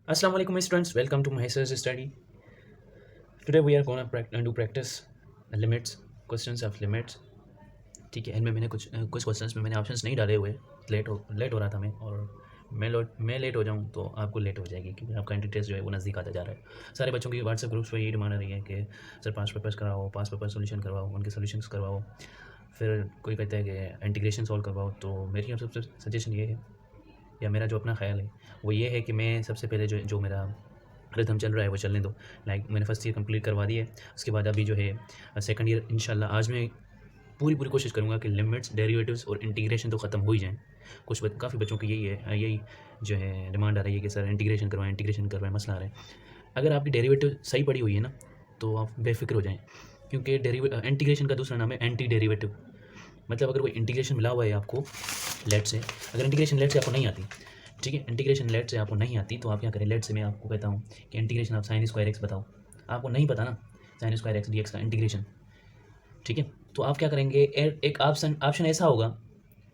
Assalamu alaikum, my students. Welcome to my SES study. Today we are gonna do practice limits, questions of limits. ठीक है, इनमें मैंने कुछ questions में मैंने ऑप्शंस नहीं डाले हुए। लेट हो रहा था मैं, और मैं लेट हो जाऊँ तो आपको लेट हो जाएगी, क्योंकि आपका एंट्री टेस्ट जो है वो नज़दीक आता जा रहा है। सारे बच्चों की व्हाट्सएप ग्रुप्स पर यही डिमांड आ रही है कि सर 5 पेपर्स कराओ, 5 पेपर सोल्यूशन करवाओ, उनके सोल्यूशंस करवाओ। फिर कोई कहता है कि इंटीग्रेशन सॉल्व करवाओ। तो मेरी आप सबसे सजेशन ये है, या मेरा जो अपना ख़्याल है वो ये है कि मैं सबसे पहले जो मेरा रिदम चल रहा है वो चलने दो। लाइक मैंने फर्स्ट ईयर कंप्लीट करवा दी है, उसके बाद अभी जो है सेकंड ईयर इंशाल्लाह आज मैं पूरी कोशिश करूँगा कि लिमिट्स, डेरिवेटिव्स और इंटीग्रेशन तो ख़त्म हो ही जाएँ। काफ़ी बच्चों की यही जो है डिमांड आ रही है कि सर इंटीग्रेशन करवाएँ, मसला आ रहा है। अगर आपकी डेरिवेटिव सही पड़ी हुई है ना, तो आप बेफ़िक्र हो जाएँ, क्योंकि इंटीग्रेशन का दूसरा नाम है एंटी डेरिवेटिव। मतलब अगर कोई इंटीग्रेशन मिला हुआ है आपको लेट से, अगर इंटीग्रेशन लेट से आपको नहीं आती, ठीक है, इंटीग्रेशन लेट से आपको नहीं आती, तो आप क्या करें, लेट से मैं आपको कहता हूँ कि integration of sine square x बताओ। आपको नहीं पता ना sign square x D x का इंटीग्रेशन, ठीक है। तो आप क्या करेंगे, एक ऑप्शन ऐसा होगा,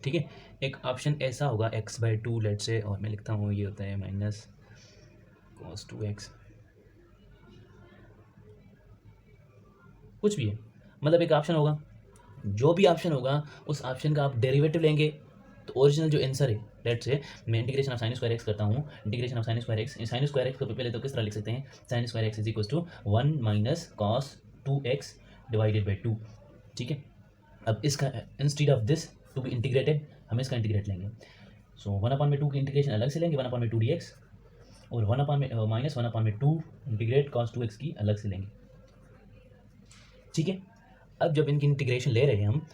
ठीक है, एक ऑप्शन ऐसा होगा x/2 लेट से, और मैं लिखता हूँ ये होता है माइनस cos 2x, कुछ भी है, मतलब एक ऑप्शन होगा। जो भी ऑप्शन होगा उस ऑप्शन का आप डेरिवेटिव लेंगे, तो ओरिजिनल जो आंसर है, लेट से मैं integration of sine square x करता हूँ, integration of sine square x को पहले तो किस तरह लिख सकते हैं, sine square x is equal to 1 minus cos 2x divided by 2, ठीक है। अब इसका instead of this to be integrated, हम इसका इंटीग्रेट लेंगे। सो 1/2 की इंटीग्रेशन अलग से लेंगे, 1/2 dx, और 1/2 इंटीग्रेट कॉस 2x की अलग से लेंगे, ठीक है। अब जब इनकी इंटीग्रेशन ले रहे हैं हम,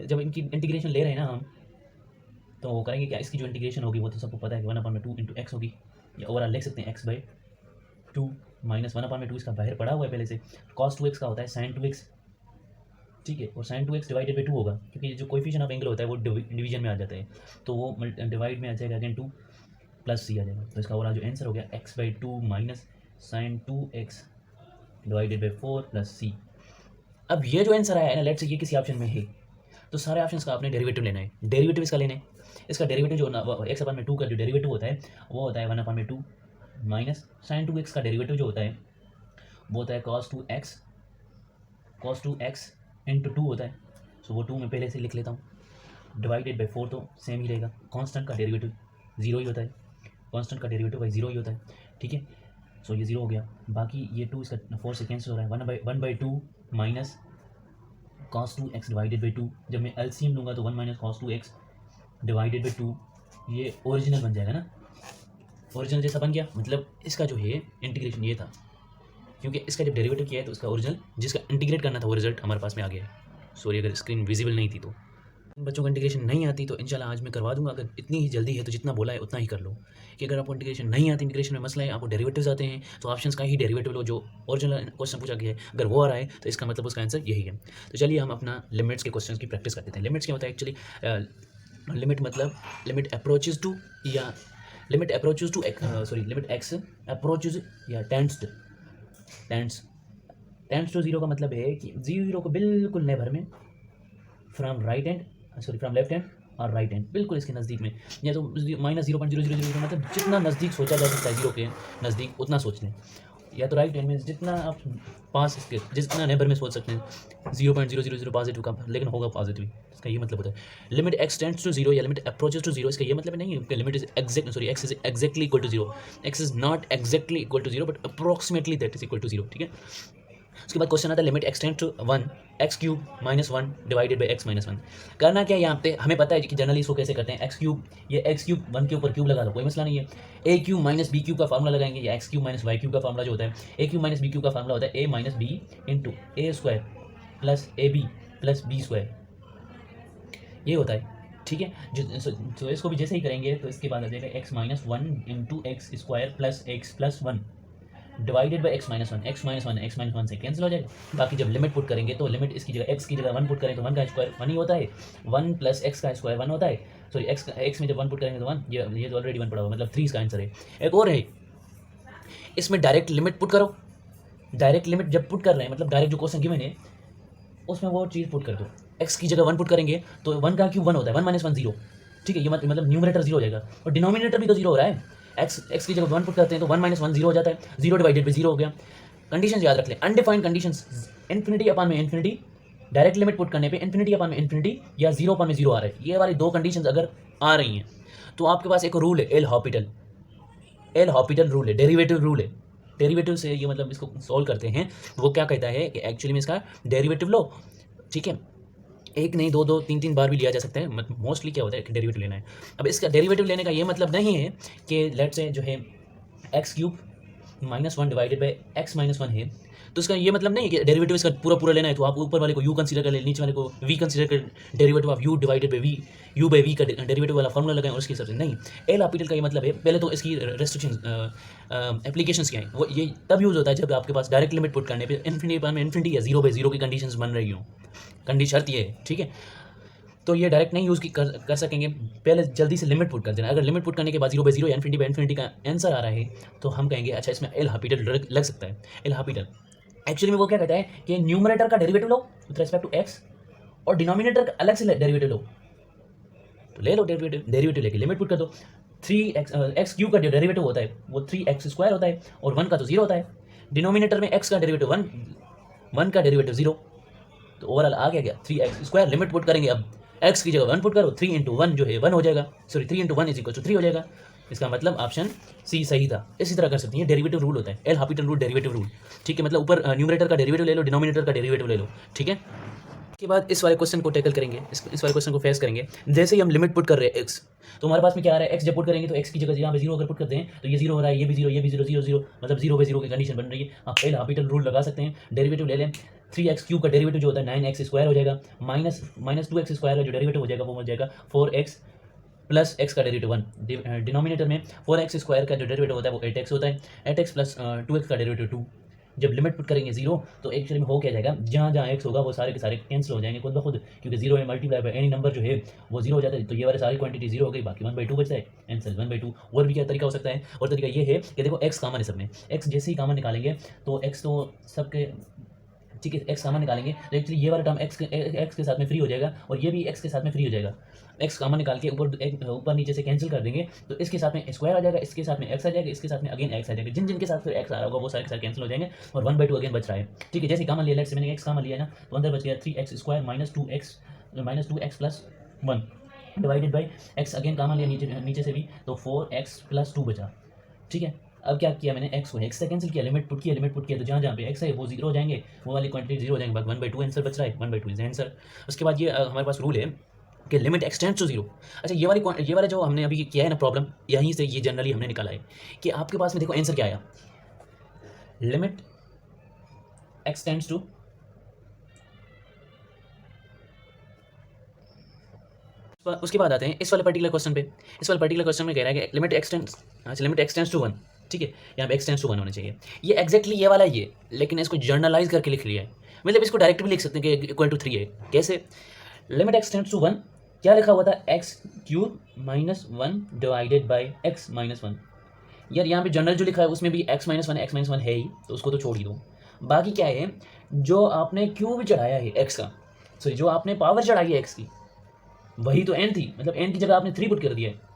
जब इनकी इंटीग्रेशन ले रहे हैं ना हम, तो करेंगे क्या, इसकी जो इंटीग्रेशन होगी वो तो सबको पता है कि 1/2 इंटू एक्स होगी, या ओवरऑल लिख सकते हैं x/2 माइनस 1/2 इसका बाहर पड़ा हुआ है पहले से, cos 2x का होता है sin 2x, ठीक है, और sin 2x डिवाइडेड बाई 2 होगा, क्योंकि जो कोएफिशिएंट ऑफ एंगल होता है वो डिवीजन में आ जाता है, तो वो डिवाइड में आ जाएगा अगेन 2 प्लस सी आ जाएगा। तो इसका ओवरऑल जो आंसर हो गया x/2 minus sin 2x divided by 4 plus c. अब ये जो आंसर आया है ना, लेट्स से ये किसी ऑप्शन में है, तो सारे ऑप्शंस का आपने डेरिवेटिव लेना है। डेरिवेटिव इसका लेना है, इसका डेरिवेटिव जो x/2 का जो डेरिवेटिव होता है वो होता है 1/2 माइनस sin 2x का डेरिवेटिव जो होता है वो होता है cos 2x इंटू 2 होता है। सो वो 2 मैं पहले से लिख लेता हूँ, डिवाइडेड बाई 4 तो सेम ही रहेगा, कांस्टेंट का डेरिवेटिव 0 ही होता है, कांस्टेंट का डेरिवेटिव भाई 0 ही होता है, ठीक है। सो ये 0 हो गया, बाकी ये 2 इसका 4 से कैंसिल हो रहा है, 1/2 minus cos 2x divided by 2, जब मैं एलसीएम लूँगा तो 1 minus cos 2x divided by 2, ये ओरिजिनल बन जाएगा ना, ओरिजिनल जैसा बन गया, मतलब इसका जो है इंटीग्रेशन ये था, क्योंकि इसका जब डेरिवेटिव किया है तो इसका ओरिजिनल जिसका इंटीग्रेट करना था वो रिजल्ट हमारे पास में आ गया है। सॉरी अगर स्क्रीन विजिबल नहीं थी तो। बच्चों को इंटीग्रेशन नहीं आती तो इंशाल्लाह आज मैं करवा दूंगा, अगर इतनी ही जल्दी है तो जितना बोला है उतना ही कर लो, कि अगर आपको इंटीग्रेशन नहीं आती, इंटीग्रेशन में मसला है, आपको डेरिवेटिव्स आते हैं, तो ऑप्शंस का ही डेरिवेटिव लो जो ओरिजिनल क्वेश्चन पूछा गया है, अगर वो आ रहा है तो इसका मतलब उसका आंसर यही है। तो चलिए हम अपना लिमिट्स के क्वेश्चन की प्रैक्टिस करते हैं। लिमिट्स क्या होता है एक्चुअली, लिमिट मतलब लिमिट अप्रोचेज टू, या limit approaches to limit x approaches या टेंड्स टू जीरो का मतलब है कि जीरो को बिल्कुल नेबर में, फ्रॉम लेफ्ट हैंड और राइट हैंड, बिल्कुल इसके नज़दीक में, या तो -0.0000 मतलब जितना नज़दीक सोचा जा सकता है जीरो के नज़दीक उतना सोच लें, या तो राइट हैंड में जितना आप पास इसके जितना नेबर में सोच सकते हैं 0.000 पॉजिटिव का, लेकिन होगा पॉजिटिव, इसका ये मतलब होता है। Limit x tends to zero या लिमिट अप्रोचेज टू जीरो, इसका ये मतलब नहीं है कि limit is x is exactly equal to zero, x is not exactly equal to zero but approximately that is equal to zero, ठीक है। उसके बाद क्वेश्चन आता है limit x tends to 1 x cube minus 1 divided by x minus 1। करना क्या है यहाँ पे, हमें पता है कि जनरली इसको कैसे करते हैं, एक्स क्यूब, ये एक्स क्यूब 1 के ऊपर क्यूब लगा दो, कोई मसला नहीं है। A cube minus b cube का फार्मूला लगाएंगे, या x cube minus y cube का फार्मूला जो होता है, a cube minus b cube का फार्मूला होता है a minus B into a square plus a b plus b square, ये होता है, ठीक है। तो इसको भी जैसे ही करेंगे तो इसके बाद आ जाएगा x minus 1 into x square plus x plus 1 divided by x minus one से कैंसिल हो जाएगा। बाकी जब लिमिट पुट करेंगे तो लिमिट इसकी जगह एक्स की जगह 1 पुट करें तो 1 का स्क्वायर 1 ही होता है, 1 प्लस एक्स का स्क्वायर 1 होता है, सॉरी एक्स में जब 1 पुट करेंगे तो 1, ये तो ऑलरेडी 1 पड़ा हुआ, मतलब 3 इसका आंसर है। एक और है, इसमें डायरेक्ट लिमिट पुट करो, डायरेक्ट लिमिट जब पुट कर रहे हैं मतलब डायरेक्ट जो क्वेश्चन गिवन है उसमें वो चीज़ पुट कर दो, एक्स की जगह 1 पुट करेंगे तो 1 का क्यूब 1 होता है, 1 माइनस 1 0, ठीक है, ये मतलब न्यूमरेटर जीरो हो जाएगा और डिनोमिनेटर भी तो जीरो हो रहा है। एक्स की जगह 1 पुट करते हैं तो 1 - 1 जीरो हो जाता है, 0 डिवाइडेड बाई 0 हो गया। कंडीशन याद रख लें, अनडिफाइंड कंडीशंस, इन्फिनिटी अपान में इन्फिनिटी, डायरेक्ट लिमिट पुट करने पे इन्फिनिटी अपान में इन्फिनिटी या 0 अपान में 0 आ रहा है, ये वाली दो कंडीशंस अगर आ रही हैं तो आपके पास एक रूल है एल हॉपिटल रूल है, डेरिवेटिव रूल है। डेरिवेटिव से ये मतलब इसको सॉल्व करते हैं, वो क्या कहता है कि एक्चुअली में इसका डेरिवेटिव लो, ठीक है, एक नहीं दो दो तीन तीन बार भी लिया जा सकता है, मोस्टली क्या होता है कि डेरिवेटिव लेना है। अब इसका डेरिवेटिव लेने का ये मतलब नहीं है कि लेट से जो है x³ -1 डिवाइडेड बाई x - 1 है, तो इसका ये मतलब नहीं है कि डेरिवेटिव इसका पूरा पूरा लेना है, तो आप ऊपर वाले को u कंसीडर कर ले, नीचे वाले को v कंसीडर कर, derivative of u divided by v, u by v का डेरिवेटिव वाला फॉर्मूला लगाएं और उसके हिसाब से नहीं। एल हॉपिटल का ये मतलब है, पहले तो इसकी रेस्ट्रिक्शन एप्लीकेशंस क्या है, वो ये तब यूज़ होता है जब आपके पास डायरेक्ट लिमिट पुट करने पे इन्फिनिटी या 0/0 की कंडीशंस बन रही हो, कंडीशन शर्त ये है, ठीक है। तो ये डायरेक्ट नहीं यूज़ कर सकेंगे, पहले जल्दी से लिमिट पुट कर देना। अगर लिमिट पुट करने के बाद 0/0 या इन्फिनिटी का आंसर आ रहा है तो हम कहेंगे अच्छा इसमें एल हॉपिटल लग सकता है। एल हॉपिटल एक्चुअली में वो क्या कहता है कि न्यूमरेटर का डेरिवेटिव लो विथ रेस्पेक्ट टू एक्स और डिनोमिनेटर का अलग से डेरिवेटिव लो, तो ले लो डेरिवेटिव लेके लिमिट पुट कर दो। 3x³ का जो डेरिवेटिव होता है वो 3x² होता है और 1 का तो 0 होता है। डिनोमिनेटर में x का डेरिवेटिव 1 का डेरिवेटिव 0, तो ओवरऑल आ गया 3x²। लिमिट पुट करेंगे, अब x की जगह 1 पुट करो, 3 × 1 जो है 1 हो जाएगा, सॉरी 3 × 1 = 3 हो जाएगा। इसका मतलब ऑप्शन सी सही था। इसी तरह कर सकती हैं, डेरिवेटिव रूल होता है L Hôpital rule, derivative rule, ठीक है। मतलब ऊपर न्यूमरेटर का डेरिवेटिव ले लो, डिनोमिनेटर का डेरिवेटिव ले लो, ठीक है। इसके बाद इस वाले क्वेश्चन को टैकल करेंगे, इस वाले क्वेश्चन को फेस करेंगे। जैसे ही हम लिमिट पुट कर रहे हैं x, तो हमारे पास में क्या आ रहा है, x जब पुट करेंगे तो x की जगह यहाँ पे 0 अगर पुट करते हैं तो ये 0 हो रहा है, ये भी 0, ये भी 0, 0, 0, मतलब 0/0 की कंडीशन बन रही है। आप एल हॉपिटल रूल लगा सकते हैं, डेरिवेटिव ले लें। 3x³ का डेरिवेटिव जो होता है 9x² हो जाएगा, -2x² का जो डेरिवेटिव हो जाएगा वो हो जाएगा 4x प्लस x का डेरिवेटिव 1। डिनोमिनेटर में 4x² का जो डेरिवेटिव होता है वो 8x होता है, 8x प्लस 2x का डेरिवेटिव 2। जब लिमिट पुट करेंगे 0 तो एक्चुअली में हो क्या जाएगा, जहाँ जहाँ x होगा वो सारे के सारे कैंसिल हो जाएंगे खुद ब खुद, क्योंकि 0 में मल्टीप्लाई बाय एनी नंबर जो है वो 0 हो जाता है। तो ये वाली सारी क्वांटिटी 0 हो गई, बाकी 1/2 बचता है, आंसर 1/2। और भी क्या तरीका हो सकता है, और तरीका ये है कि देखो x कॉमन है सब में, x जैसे ही कॉमन निकालेंगे तो x तो सबके, ठीक है, x कॉमन निकालेंगे तो एक्चुअली ये वाला टर्म x के साथ में फ्री हो जाएगा और ये भी x के साथ में फ्री हो जाएगा। x कॉमन निकाल के ऊपर नीचे से कैंसिल कर देंगे तो इसके साथ में स्क्वायर आ जाएगा, इसके साथ में x आ जाएगा, इसके साथ में अगेन x आ जाएगा। जिन के साथ फिर x आ रहा होगा वो सारे के सारे कैंसिल हो जाएंगे और 1/2 अगेन बच रहा है, ठीक है। जैसे कॉमन लिया, लेट्स से मैंने x कॉमन लिया ना, तो अंदर बच गया 3x² -2x plus 1 divided by x, again common लिया नीचे से भी, तो 4x प्लस 2 बचा, ठीक है। अब क्या किया मैंने, x को x से कैंसिल किया, लिमिट पुट किया तो जहाँ जहाँ पे x है वो 0 हो जाएंगे, वो वाली क्वांटिटी 0 हो जाएंगे, 1/2 आंसर बच रहा है, 1/2 इज आंसर। उसके बाद ये हमारे पास रूल है कि लिमिट एक्सटेंड्स टू 0। अच्छा ये वाला जो हमने अभी किया है ना प्रॉब्लम, यहीं से ये जनरली हमने निकाला है कि आपके पास में देखो आंसर क्या आया, लिमिट एक्सटेंड्स टू, उसके बाद आते हैं इस वाले पर्टिकुलर क्वेश्चन पे। इस वाले पर्टिकुलर क्वेश्चन में कह रहा है कि लिमिट एक्सटेंड्स टू 1, ठीक है, यहाँ पे एक्सटेंड्स टू 1 होना चाहिए। ये एक्जैक्टली ये वाला ये, लेकिन इसको जर्नलाइज करके लिख लिया है, मतलब इसको डायरेक्ट भी लिख सकते हैं कि =3 है। कैसे, लिमिट एक्सटेंड्स टू 1 क्या लिखा हुआ था, x³ -1 डिवाइडेड बाई x - 1। यार यहाँ पे जनरल जो लिखा है उसमें भी x - 1 है ही, तो उसको तो छोड़ ही दो। बाकी क्या है, जो आपने क्यूब चढ़ाया है x का, सॉरी जो आपने पावर चढ़ाई है x की, वही तो n थी, मतलब n की जगह आपने 3 पुट कर दिया है।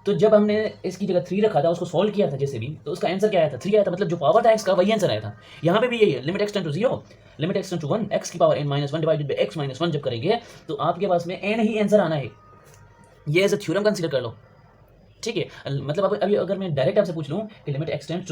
तो जब हमने इसकी जगह 3 रखा था, उसको सॉल्व किया था जैसे भी, तो उसका आंसर क्या आया था, 3 आया था, मतलब जो पावर था x का वही आंसर आया था। यहाँ पे भी यही है, limit extend to 0, limit extend to 1, x की power n - 1 divided by x - 1 जब करेंगे तो आपके पास में n ही आंसर आना है। ये एज अ थ्योरम कंसीडर कर लो, ठीक है। मतलब अभी अगर मैं डायरेक्ट आपसे पूछ लूँ कि limit x tends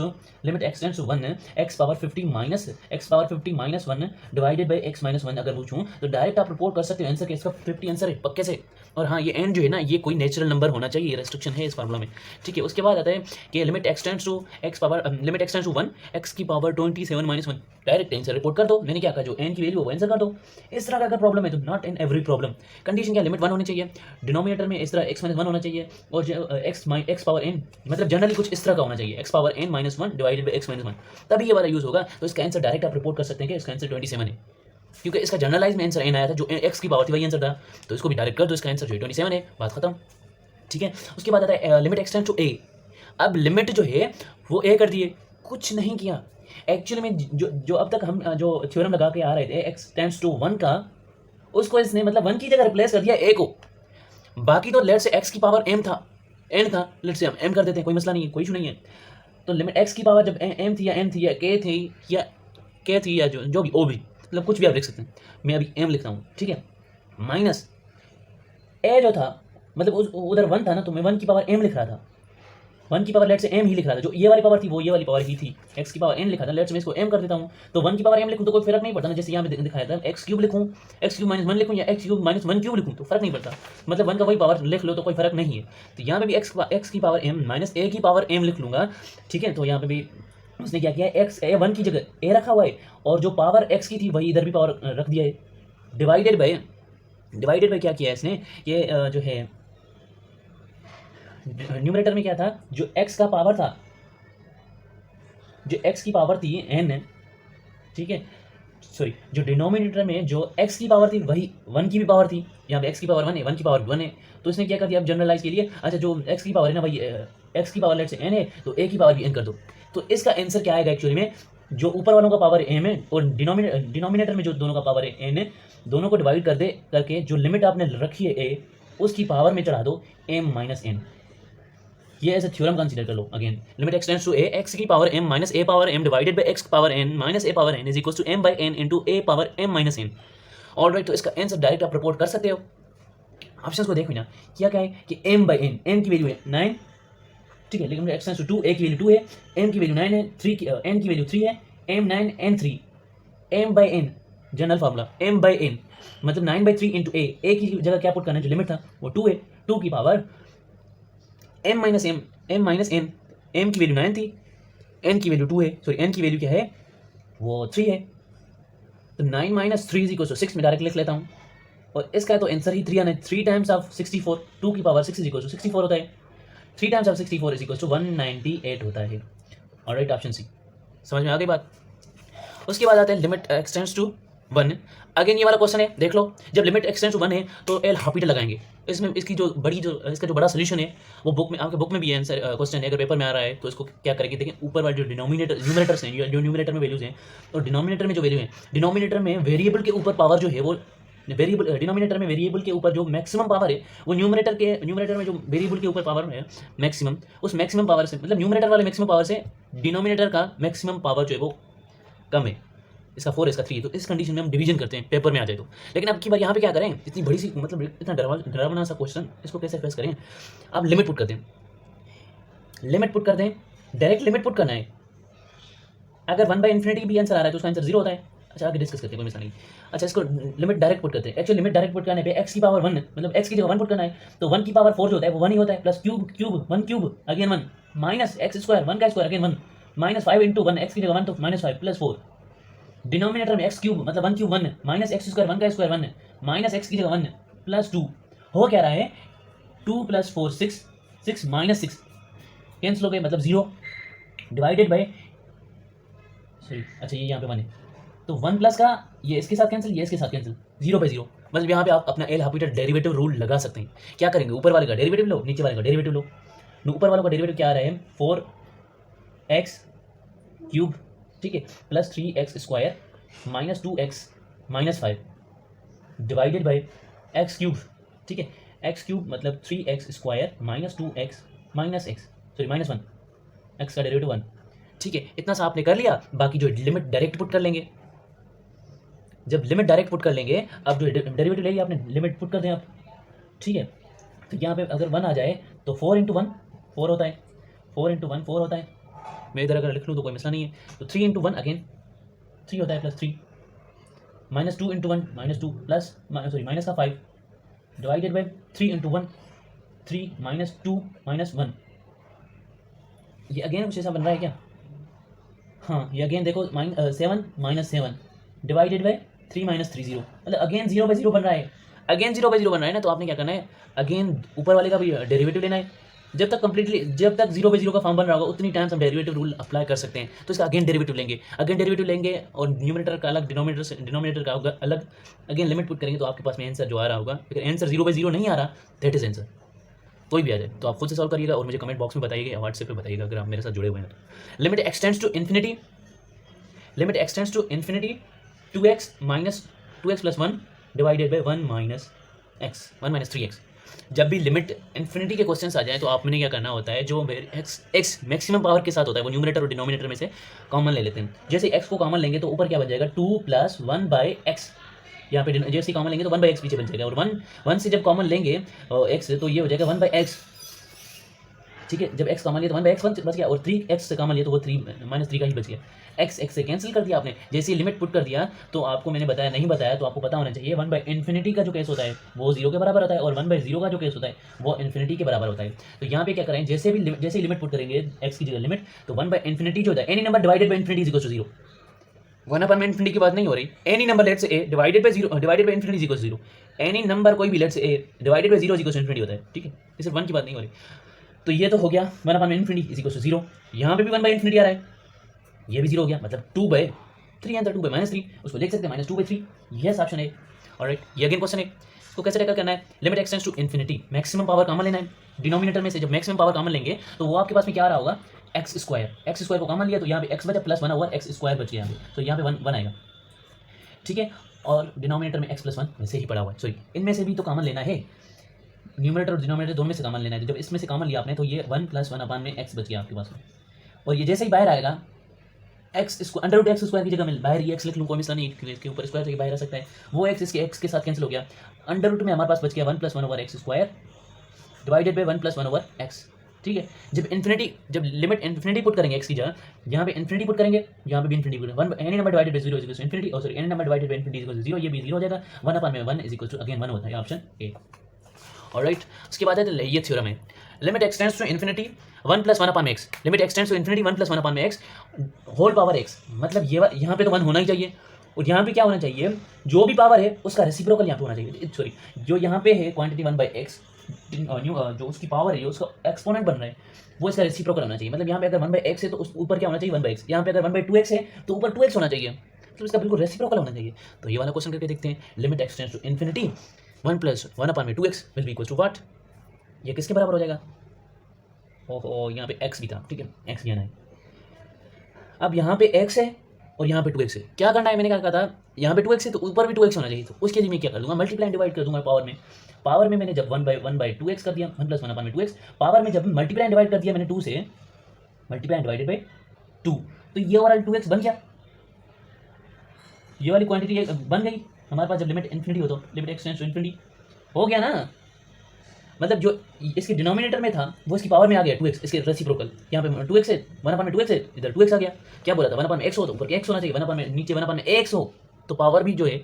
to 1 x power 50 - 1 divided by x - 1 अगर पूछूँ तो डायरेक्ट आप रिपोर्ट कर सकते हो आंसर के, इसका 50 आंसर है पक्के से। और हाँ ये n जो है ना, ये कोई नेचुरल नंबर होना चाहिए, ये रेस्ट्रिक्शन है इस फार्मूला में, ठीक है। उसके बाद आता है कि लिमिट एक्सटेंड्स टू 1 x की पावर 27 - 1, डायरेक्ट आंसर रिपोर्ट कर दो। मैंने क्या कहा, जो n की वैल्यू वो आंसर कर दो। इस तरह का अगर प्रॉब्लम है तो not in every problem, condition क्या, लिमिट 1 होनी चाहिए, डिनोमिनेटर में इस तरह x - 1 होना चाहिए, और जो x पावर n, मतलब जनरली कुछ इस तरह का होना चाहिए, x power n - 1 divided by x - 1, तभी ये वाला यूज होगा। तो इसका आंसर डायरेक्ट आप रिपोर्ट कर सकते हैं कि इसका आंसर 27 है, क्योंकि इसका जनरलाइज में आंसर n आया था, जो x की पावर थी वही आंसर था, तो इसको भी डायरेक्ट कर दो, इसका आंसर जो है 27 है, बात खत्म, ठीक है। उसके बाद आता है लिमिट एक्सटेंड टू a। अब लिमिट जो है वो a कर दिए, कुछ नहीं किया एक्चुअली में, जो अब तक हम जो थ्योरम लगा के आ रहे थे x टेंड्स टू 1 का, उसको इसने मतलब 1 की जगह रिप्लेस कर दिया a को, बाकी तो लेट से एक्स की पावर एम था, एन था, लेट से हम एम कर देते हैं, कोई मसला नहीं है, कोई इशू नहीं है। तो लिमिट एक्स की पावर जब एम थी या एन थी या के थी या जो भी ओ भी, मतलब कुछ भी आप लिख सकते हैं, मैं अभी एम लिखता हूँ, ठीक है। माइनस ए जो था, मतलब उधर वन था ना, तो मैं वन की पावर एम लिख रहा था, वन की पावर लेट से एम ही लिख रहा था, जो ये वाली पावर थी वो ये वाली पावर ही थी, एक्स की पावर एन लिखा था, लेट से मैं इसको एम कर देता हूँ, तो वन की पावर एम लिखूँ तो कोई फर्क नहीं पड़ता ना, जैसे यहाँ पे दिखाया था एक्स क्यूब लिखूँ, एक्स क्यूब माइनस वन लिखूँ या x cube minus one cube लिखूँ तो फर्क नहीं पड़ता, मतलब वन का वही पावर लिख लो तो कोई फर्क नहीं है। तो यहाँ पे भी एक्स की पावर एम माइनस ए की पावर एम लिख लूँगा, ठीक है। तो यहाँ पे भी उसने क्या किया, एक्स ए वन की जगह ए रखा हुआ है, और जो पावर एक्स की थी वही इधर भी पावर रख दिया है, डिवाइडेड बाय क्या किया है इसने, ये जो है न्यूमरेटर में क्या था, जो x का पावर था, जो x की पावर थी n, ठीक है, सॉरी, जो डिनोमिनेटर में जो x की पावर थी वही 1 की भी पावर थी, यहाँ पे x की पावर 1 है, 1 की पावर 1 है, तो इसने क्या कर दिया अब जनरलाइज के लिए, अच्छा जो x की पावर है ना वही x की पावर लेट से n है, तो a की पावर भी n कर दो। तो इसका आंसर क्या आएगा एक्चुअली में, जो ऊपर वालों का पावर m है और डिनोमिनेटर में जो दोनों का पावर है n है, दोनों को डिवाइड कर दे करके जो लिमिट आपने रखी है a, उसकी पावर में चढ़ा दो m माइनस n। ये ऐसे थ्योरम कंसीडर कर लो again, limit x tends to a, x की power m minus a power m divided by x power n minus a power n is equal to m by n into a power m minus n। Alright, तो इसका answer direct आप report कर सकते हो। Options को देखो ना, क्या क्या है कि m बाय n, m की वैल्यू है 9, ठीक है, लेकिन एक्स टेंड्स टू 2, a की वैल्यू 2 है, m की वैल्यू 9 है, 3 की n की वैल्यू 3 है, m 9 n 3, m by n general formula m by n मतलब 9 बाय 3 इंटू a की जगह क्या पुट करना है, जो लिमिट था वो 2 है, 2 की power m minus n, m की वैल्यू 9 थी, n की वैल्यू 2 है, सॉरी n की वैल्यू क्या है वो 3 है, तो 9 माइनस 3 इज इक्वल टू 6 में डायरेक्ट लिख लेता हूँ, और इसका तो आंसर ही 3 आना है, 3 टाइम्स ऑफ 64, 2 की पावर 6 इज इक्वल टू 64 होता है, 3 times of 64 is equal to 198 होता है। ऑलराइट, ऑप्शन सी, समझ में आ गई बात। उसके बाद आते हैं लिमिट एक्सटेंड्स टू 1। अगेन ये वाला क्वेश्चन है, देख लो, जब लिमिट एक्सटेंड्स टू 1 है तो एल हॉपिटल लगाएंगे, इसमें इसकी जो इसका जो बड़ा सोल्यूशन है वो बुक में, आपके बुक में भी आंसर क्वेश्चन है, अगर पेपर में आ रहा है तो इसको क्या करेंगे, देखिए ऊपर वाले जो न्यूमरेटर्स हैं, जो न्यूमरेटर में वैल्यूज हैं, तो डिनोमिनेटर में जो वैल्यू है, डिनोमिनेटर में वेरिएबल के ऊपर पावर जो है वो वेरिएबल, डिनोमिनेटर में वेरिएबल के ऊपर जो मैक्सिमम पावर है वो न्यूमरेटर में जो वेरिएबल के ऊपर पावर है मैक्सिमम, उस मैक्सिमम पावर से, मतलब न्यूमरेटर वाले मैक्सिमम पावर से डिनोमिनेटर का मैक्सिमम पावर जो है वो कम है, इसका 4 इसका 3, तो इस कंडीशन में हम डिवीजन करते हैं पेपर में आ जाए तो। लेकिन अब की बार यहाँ पे क्या करें, इतनी बड़ी सी, मतलब इतना डरावना सा क्वेश्चन, इसको कैसे फेस करें, आप लिमिट पुट कर दें, डायरेक्ट लिमिट पुट करना है। अगर 1 बाई इन्फिनिटी भी आंसर आ रहा है तो उसका आंसर 0 होता है। अच्छा, आगे डिस्कस करते हैं, कोई मिसाल नहीं। अच्छा, इसको लिमिट डायरेक्ट पुट करते हैं। एक्चुअली लिमिट डायरेक्ट पुट करने पे एक्स की पावर 1, मतलब एक्स की जगह 1 पुट करना है, तो 1 की पावर 4 जो होता है वो 1 ही होता है, plus cube 1 cube again 1 minus x square 1 का square again 1 minus 5 into 1, x की जगह 1 तो माइनस 5 प्लस 4, डिनोमिनेटर में एक्स क्यूब मतलब 1 क्यूब 1 माइनस एक्स स्क्वायर 1 का स्क्वायर 1 माइनस एक्स की जगह 1 प्लस 2, हो क्या रहा है 2 प्लस 4 6 माइनस 6 कैंसिल हो गए, मतलब 0 डिवाइडेड बाय, सॉरी, अच्छा ये यहाँ पे 1 है तो 1 प्लस का ये इसके साथ कैंसिल, ये इसके साथ कैंसिल, 0 बाई 0, मतलब यहाँ पे आप अपना एल हॉपिटल डेरिवेटिव रूल लगा सकते हैं। क्या करेंगे, ऊपर वाले का डेरिवेटिव लो, नीचे वाले का डेरिवेटिव लो। ऊपर वालों का डेरिवेटिव क्या आ रहा है 4x क्यूब, ठीक है, plus 3x square minus 2x minus 5 divided by x cube, ठीक है, एक्स क्यूब मतलब 3x square minus 2x minus x, sorry minus 1, x का डेरिवेटिव 1, ठीक है। इतना सा आपने कर लिया, बाकी जो लिमिट डायरेक्ट पुट कर लेंगे। जब लिमिट डायरेक्ट पुट कर लेंगे, अब जो डेरिवेटिव ले लिया आपने, लिमिट पुट कर दें आप, ठीक है। तो यहाँ पे अगर 1 आ जाए तो 4 इंटू 1 4 होता है, 4 इंटू 1 4 होता है, मैं इधर अगर लिख लूँ तो कोई मसला नहीं है, तो 3 इंटू 1 अगेन 3 होता है plus 3, minus 2 into 1 minus 2 plus, sorry minus का 5 divided by 3 into 1 3 minus 2 minus 1, ये अगेन कुछ ऐसा बन रहा है क्या, हाँ ये अगेन देखो 7 माइनस 7 डिवाइडेड बाई 3 माइनस 3 0, मतलब अगेन 0 बाई 0 बन रहा है, अगेन 0 बाई 0 बन रहा है ना, तो आपने क्या करना है, अगेन ऊपर वाले का भी डेरिवेटिव लेना है। जब तक 0 बाई 0 का फॉर्म बन रहा होगा उतनी टाइम्स हम डेरिवेटिव रूल अप्लाई कर सकते हैं। तो इसका अगेन डेरिवेटिव लेंगे और न्यूमरेटर का अलग, डिनोमिनेटर का अलग, अगेन लिमिट पुट करेंगे तो आपके पास में आंसर जो आ रहा होगा, अगर आंसर 0 बाई 0 नहीं आ रहा, दैट इज आंसर, कोई भी आ जाए तो आप खुद से सॉल्व करिएगा और मुझे कमेंट बॉक्स में बताइएगा या व्हाट्सएप पे बताइएगा अगर आप मेरे साथ जुड़े हुए हैं तो। Limit x tends to infinity 2x plus 1 divided by 1 minus 3x, जब भी लिमिट इन्फिनिटी के क्वेश्चंस आ जाए तो आपने क्या करना होता है, जो एक्स मैक्सिमम पावर के साथ होता है वो न्यूमरेटर और डिनोमिनेटर में से कॉमन ले लेते हैं। जैसे एक्स को कॉमन लेंगे तो ऊपर क्या बन जाएगा 2 + 1/x, यहाँ पे जैसे कॉमन लेंगे तो 1/x पीछे बन जाएगा, और 1 से जब कॉमन लेंगे एक्स तो ये हो जाएगा 1/x। ठीक है, जब x कॉमन लिया तो 1/x बच गया, और 3x से कॉमन लिया तो वो 3 -3 का ही बच गया। x से कैंसिल कर दिया आपने, जैसे लिमिट पुट कर दिया तो आपको मैंने बताया, नहीं बताया तो आपको पता होना चाहिए, 1/∞ का जो केस होता है वो 0 के बराबर होता है, और 1/0 का जो केस होता है वो इन्फिनिटी के बराबर होता है। तो यहाँ पे क्या करें, जैसे ही लिमिट पुट करेंगे x की जगह लिमिट, तो 1/∞ जो होता है any number divided by infinity is equal to 0। 1/∞ की बात नहीं हो रही, any number let's say a divided by infinity is equal to 0। Any number कोई भी let's say a divided by 0 is equal to infinity होता है। ठीक है, ये सिर्फ 1 की बात नहीं हो रही। तो ये तो हो गया 1/∞ इज इक्वल टू 0। यहाँ पे भी 1/∞ आ रहा है, ये भी 0 हो गया, मतलब 2/3 आंसर 2/-3, उसको लिख सकते हैं -2/3। यस ऑप्शन है। ऑलराइट, ये अगेन क्वेश्चन है, इसको कैसे टैकल करना है, limit x tends to infinity, maximum power common लेना है डिनोमिनेटर में से। जब मैक्सिमम पावर कॉमन लेंगे तो वो आपके पास में क्या आ रहा होगा, x² को कॉमन लिया तो यहाँ पे x बचा प्लस 1/x² बच गया, तो यहाँ पे 1 आएगा। ठीक है, और डिनोमिनेटर में x + 1 वैसे ही पड़ा हुआ है, सॉरी इनमें से भी तो कॉमन लेना है, न्यूमरेटर और डिनोमिनेटर दोनों में से कॉमन लेना है। तो जब इसमें से कॉमन लिया आपने तो ये 1 + 1/x बच गया आपके पास में, और ये जैसे ही बाहर आएगा √x² की जगह मैं बाहर ये x लिख लूँ, कोई मसला नहीं, इसके ऊपर स्क्वायर बाहर आ सकता है, वो x इसके x के साथ कैंसिल हो गया, √ में हमारे पास बच गया 1 + 1/x² डिवाइडेड बाई 1 + 1/x। ठीक है, जब लिमिट इन्फिनिटी पुट करेंगे x की जगह, यहाँ पे इन्फिनिटी पुट करेंगे, यहाँ पे भी infinity put, 1 any number divided by 0 is equal to infinity, और sorry any number divided by infinity is equal to 0, ये भी 0 हो जाएगा, 1/1 इज इक्वल टू अगेन 1 होता है, ऑप्शन ए। ऑलराइट, उसके बाद है ये थ्योरम है, limit x tends to infinity 1 + 1/x, limit x tends to infinity 1 + 1/x whole power x, मतलब ये यहाँ पे तो 1 होना ही चाहिए, और यहाँ पे क्या होना चाहिए, जो भी पावर है उसका रेसिप्रोकल यहाँ पे होना चाहिए, सॉरी जो यहाँ पे है क्वांटिटी 1/x, जो उसकी पावर है, उसका एक्सपोनेंट बन रहा है, वो इसका रेसिप्रोकल होना चाहिए। मतलब यहाँ पे अगर 1/x है तो उस ऊपर क्या होना चाहिए 1/x, यहाँ पे अगर 1/2x है तो ऊपर 2x होना चाहिए, तो इसका बिल्कुल रेसिप्रोकल होना चाहिए। तो ये वाला क्वेश्चन करके देखते हैं, limit x tends to infinity 1 + 1/2x will be equal to what, ये किसके बराबर हो जाएगा, ओहो यहाँ पे x भी था, ठीक है x भी आना है। अब यहाँ पे x है और यहाँ पे 2x है, क्या करना है, मैंने क्या कहा था, यहाँ पे 2x है तो ऊपर भी 2x होना चाहिए, तो उसके लिए मैं क्या कर दूंगा, मल्टीप्लाई डिवाइड कर दूंगा पावर में मैंने जब 1/2x कर दिया, 1 + 1/2x, पावर में जब मल्टीप्लाई डिवाइड कर दिया मैंने 2 से, मल्टीप्लाई डिवाइडेड बाई 2, तो ये वाला 2x बन गया, ये वाली क्वांटिटी बन गई हमारे पास, जब लिमिट इन्फिनिटी हो तो लिमिट एक्सटेंड्स टू इन्फिनिटी हो गया ना, मतलब जो इसके डिनोमिनेटर में था वो इसकी पावर में आ गया 2x, इसके रेसिप्रोकल, यहाँ पे 2x है 1/2x है, इधर 2x आ गया, क्या बोला था 1/x हो तो ऊपर x होना चाहिए, 1/, नीचे 1/x हो तो पावर भी जो है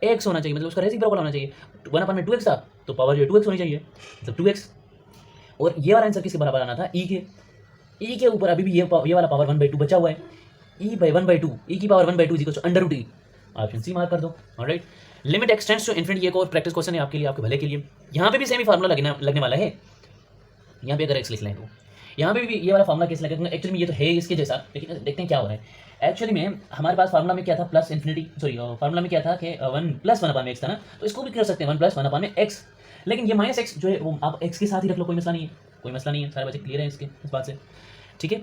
x होना चाहिए, मतलब उसका रेसिप्रोकल होना चाहिए, 1/2x था तो पावर जो है 2x होनी चाहिए, मतलब 2x। और ये वाला आंसर किसके बराबर आना था, e के ऊपर अभी भी ये वाला पावर 1/2 बचा हुआ है, e/1/2, e की power 1/2 is equal to √e, option C mark कर दो। Alright, limit x tends to infinity, एक और प्रैक्टिस क्वेश्चन है आपके लिए, आपके भले के लिए, यहाँ पे भी सेम ही फार्मूला लगने वाला है, यहाँ पे अगर x लिख लें तो यहाँ पे भी ये वाला फार्मूला कैसे लगेगा, एक्चुअली में ये तो है इसके जैसा, लेकिन देखते हैं क्या हो रहा है। एक्चुअली में हमारे पास फार्मूला में क्या था, प्लस इन्फिनिटी, सॉरी फार्मूला में क्या था कि 1 + 1/x था ना, तो इसको भी कर सकते हैं 1 + 1/x, लेकिन ये -x जो है वो आप x के साथ ही रख लो, कोई मसला नहीं है, कोई मसला नहीं है, सारे बच्चे क्लियर है इसके इस बात से। ठीक है,